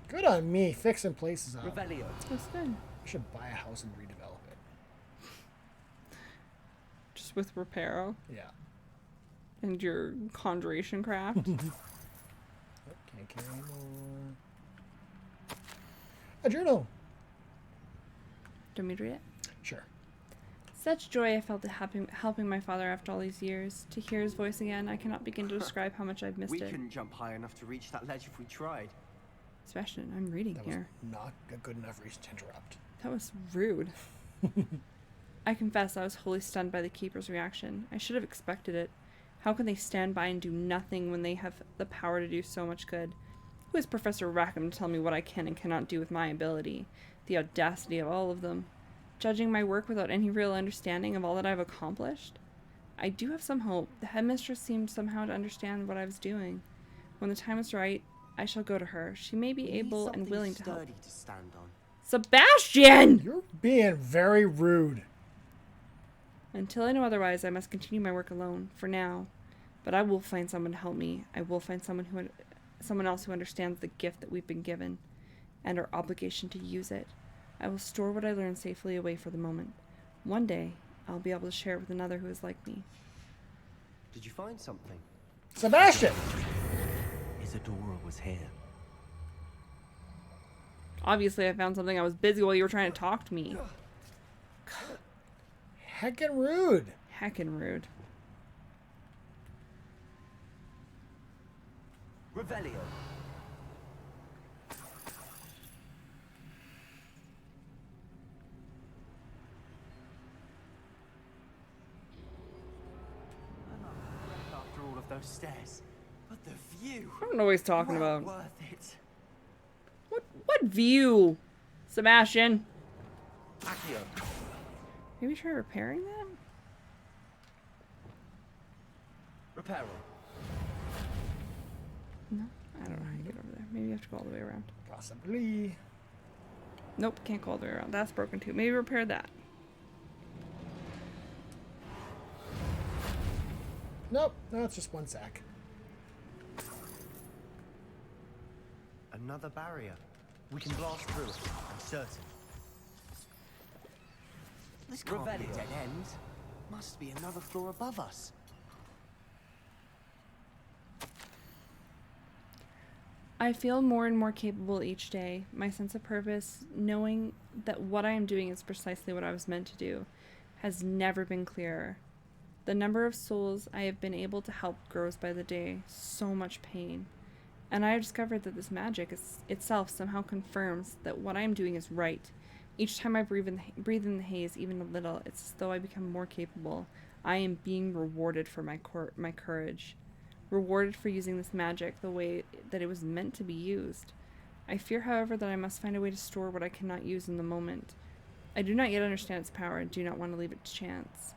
Good on me, fixing places up. Revelio. That's good. I should buy a house and redevelop it. Just with Reparo Yeah. and your conjuration craft. Can't carry more. A journal. Do you want me to read it? Sure. Such joy I felt at helping my father after all these years. To hear his voice again, I cannot begin to describe how much I've missed We it. couldn't jump high enough to reach that ledge if we tried. Sebastian, I'm reading That here. was not a good enough reason to interrupt. That was rude. I confess I was wholly stunned by the Keeper's reaction. I should have expected it. How can they stand by and do nothing when they have the power to do so much good? Who is Professor Rackham to tell me what I can and cannot do with my ability? The audacity of all of them. judging my work without any real understanding of all that I've accomplished? I do have some hope. The headmistress seemed somehow to understand what I was doing. When the time is right, I shall go to her. She may be able and willing to help. To stand on. Sebastian! You're being very rude. Until I know otherwise, I must continue my work alone, for now. But I will find someone to help me. I will find someone else who understands the gift that we've been given, and our obligation to use it. I will store what I learned safely away for the moment. One day, I'll be able to share it with another who is like me. Did you find something? Sebastian! Isadora was here. Obviously, I found something. I was busy while you were trying to talk to me. Heckin' rude. Heckin' rude. Revelio. After all of those stairs, but the view. I don't know what he's talking about. Worth it. What view? Sebastian. Accio. Maybe try repairing that? Reparo. No, I don't know how to get over there. Maybe you have to go all the way around. Possibly. Nope, can't go all the way around. That's broken too. Maybe repair that. Nope, no, it's just one sack. Another barrier. We can blast through it, I'm certain. This can't be a dead end. Must be another floor above us. I feel more and more capable each day. My sense of purpose, knowing that what I am doing is precisely what I was meant to do, has never been clearer. The number of souls I have been able to help grows by the day. So much pain. And I have discovered that this magic itself somehow confirms that what I am doing is right. Each time I breathe in the haze even a little, it's as though I become more capable. I am being rewarded for my courage. Rewarded for using this magic the way that it was meant to be used. I fear, however, that I must find a way to store what I cannot use in the moment. I do not yet understand its power and do not want to leave it to chance.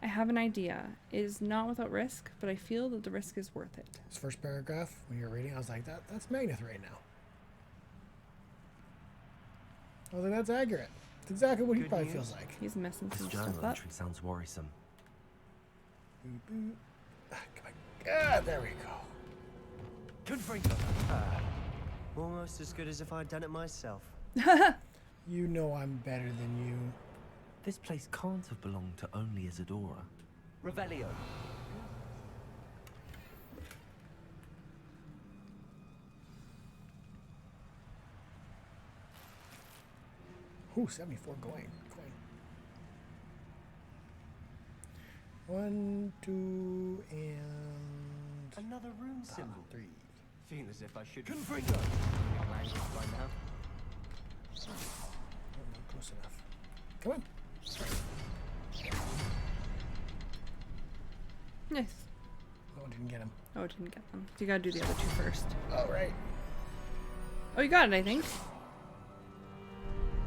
I have an idea. It is not without risk, but I feel that the risk is worth it. This first paragraph, when you were reading, I was like, that's Magneth right now. I was like, that's accurate. It's exactly what he probably feels like. He's messing some This stuff journal up. entry sounds worrisome. There we go. Confringo. Almost as good as if I'd done it myself. You know I'm better than you. This place can't have belonged to only Isadora. Revelio. Ooh, 74 coin. 1, 2, and... Another rune symbol. 3. Feel as if I should... Confringo. By now. Not close enough. Come on. Nice. Oh, didn't get him. Oh, didn't get them. You gotta do the other two first. Oh, right. Oh, you got it, I think.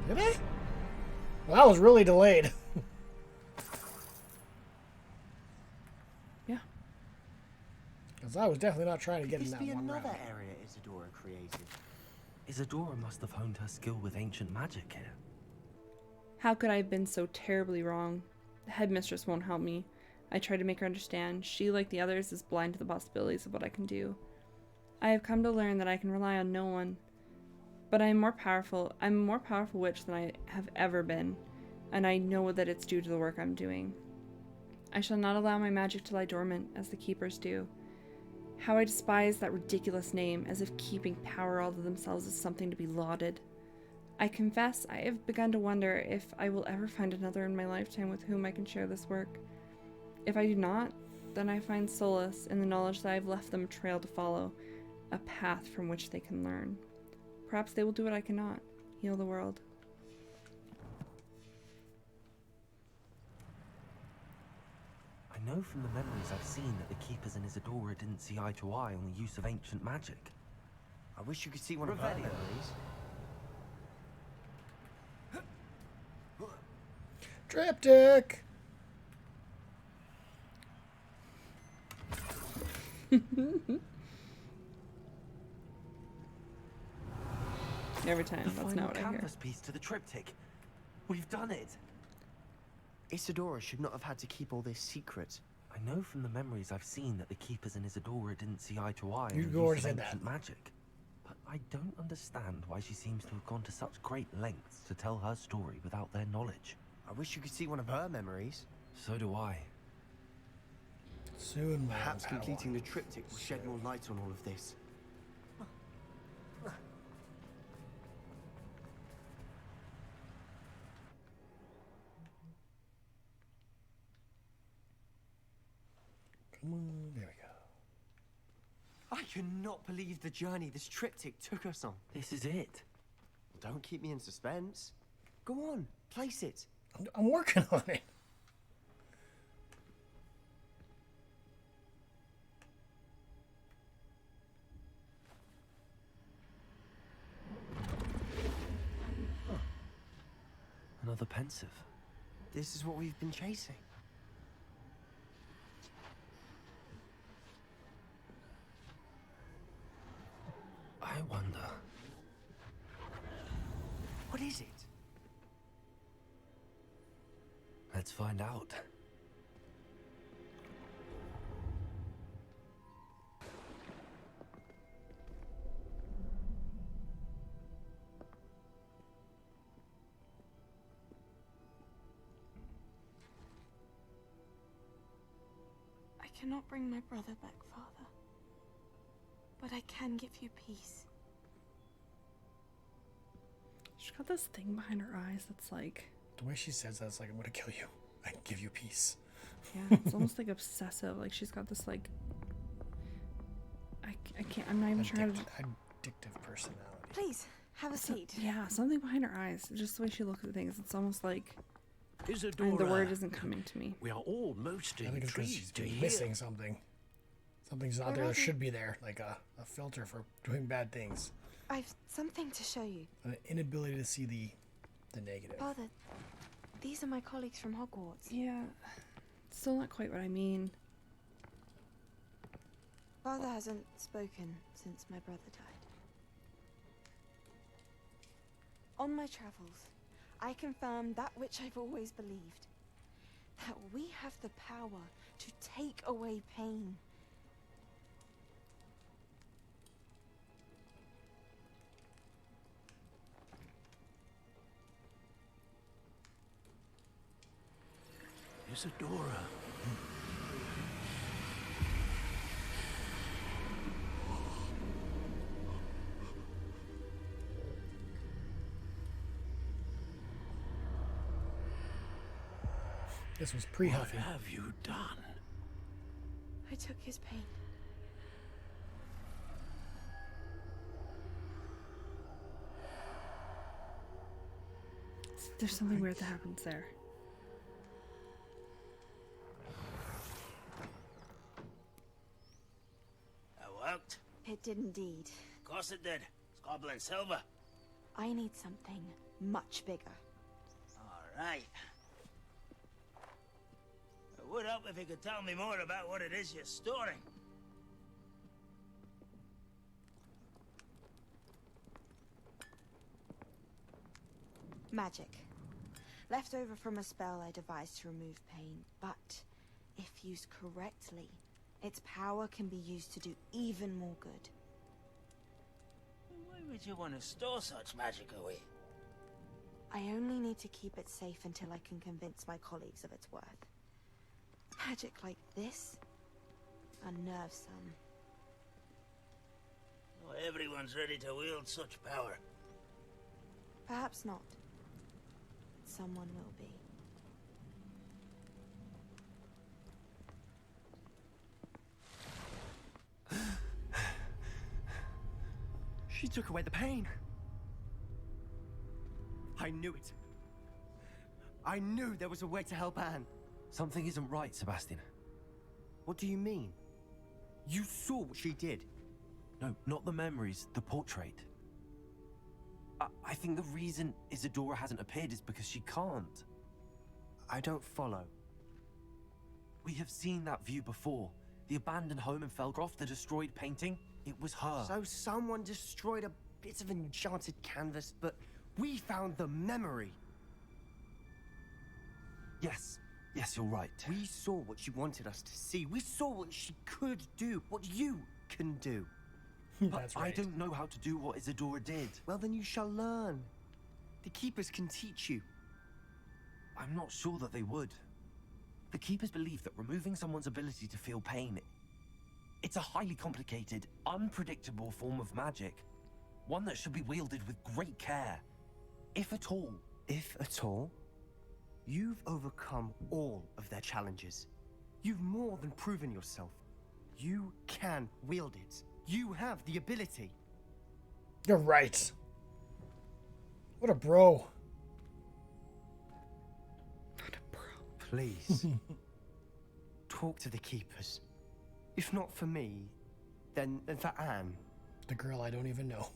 Did I? Well, that was really delayed. Yeah. Because I was definitely not trying to get in that Could this be one another round. area Isadora created? Isadora must have honed her skill with ancient magic here. How could I have been so terribly wrong? The headmistress won't help me. I try to make her understand. She, like the others, is blind to the possibilities of what I can do. I have come to learn that I can rely on no one. But I'm a more powerful witch than I have ever been, and I know that it's due to the work I'm doing. I shall not allow my magic to lie dormant, as the keepers do. How I despise that ridiculous name, as if keeping power all to themselves is something to be lauded. I confess I have begun to wonder if I will ever find another in my lifetime with whom I can share this work. If I do not, then I find solace in the knowledge that I have left them a trail to follow, a path from which they can learn. Perhaps they will do what I cannot, heal the world. I know from the memories I've seen that the keepers in Isadora didn't see eye to eye on the use of ancient magic. I wish you could see one of her memories. Triptych! Every time, The that's final not what I hear. canvas piece to the triptych. We've done it. Isadora should not have had to keep all this secret. I know from the memories I've seen that the keepers and Isadora didn't see eye to eye. You on the already use of said that. ancient magic. But I don't understand why she seems to have gone to such great lengths to tell her story without their knowledge. I wish you could see one of her memories. So do I. Soon, Perhaps completing the triptych will shed more light on all of this. Come on, there we go. I cannot believe the journey this triptych took us on. This is it. Don't keep me in suspense. Go on, place it. I'm working on it. Another pensive. This is what we've been chasing. I wonder. What is it? Let's find out. I cannot bring my brother back, Father. But I can give you peace. She's got this thing behind her eyes that's like... The way she says that, it's like, I'm gonna kill you. I can give you peace. Yeah, it's almost like obsessive. Like she's got this like... I can't, I'm not even sure how to... Addictive personality. Please, have a seat. Yeah, something behind her eyes. Just the way she looks at things. It's almost like... Isadora, the word isn't coming to me. We are all most I think it's because she's intrigued to been hear. missing something. Something's not there that should be there, like a filter for doing bad things. I've something to show you. An inability to see the negative. Father, these are my colleagues from Hogwarts. Yeah, still not quite what I mean. Father hasn't spoken since my brother died. On my travels, I confirm that which I've always believed. That we have the power to take away pain. Isadora. This was pre-huffing. What have you done? I took his pain. There's something weird that happens there. That worked. It did indeed. Of course it did. It's goblin silver. I need something much bigger. All right. It would help if you could tell me more about what it is you're storing. Magic. Left over from a spell I devised to remove pain, but if used correctly, its power can be used to do even more good. Why would you want to store such magic away? I only need to keep it safe until I can convince my colleagues of its worth. Magic like this unnerves some. Not everyone's ready to wield such power. Perhaps not. Someone will be. She took away the pain. I knew it. I knew there was a way to help Anne. Something isn't right, Sebastian. What do you mean? You saw what she did. No, not the memories, the portrait. I think the reason Isadora hasn't appeared is because she can't. I don't follow. We have seen that view before. The abandoned home in Felgroth, the destroyed painting. It was her. So someone destroyed a bit of enchanted canvas, but we found the memory. Yes, you're right. We saw what she wanted us to see. We saw what she could do, what you can do. But I don't know how to do what Isadora did. Well, then you shall learn. The Keepers can teach you. I'm not sure that they would. The Keepers believe that removing someone's ability to feel pain, it's a highly complicated, unpredictable form of magic. One that should be wielded with great care. If at all. If at all? You've overcome all of their challenges. You've more than proven yourself. You can wield it. You have the ability. You're right. What a bro. Please. Talk to the Keepers. If not for me, then for Anne. The girl I don't even know.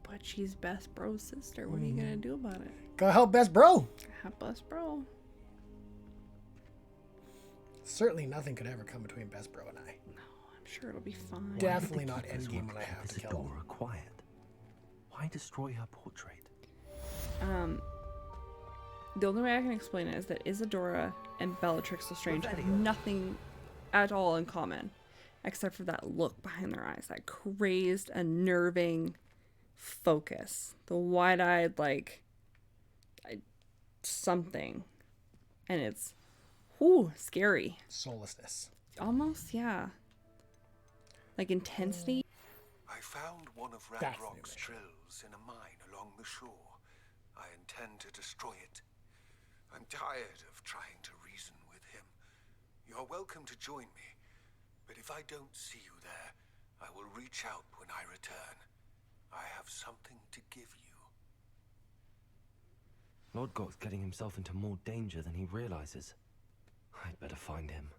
But she's best bro's sister. What are you gonna do about it? Gotta help best bro. Help best bro. Certainly nothing could ever come between best bro and I. No, I'm sure it'll be fine. Definitely not endgame when I have to kill him. Isadora quiet. Why destroy her portrait? The only way I can explain it is that Isadora and Bellatrix Lestrange have nothing at all in common, except for that look behind their eyes, that crazed, unnerving focus, the wide-eyed, like, something, and it's, scary. Soullessness. Almost, yeah. Like intensity. I found one of Radrock's drills in a mine along the shore. I intend to destroy it. I'm tired of trying to reason with him. You're welcome to join me, but if I don't see you there, I will reach out when I return. I have something to give you. Lord Goth's getting himself into more danger than he realizes. I'd better find him.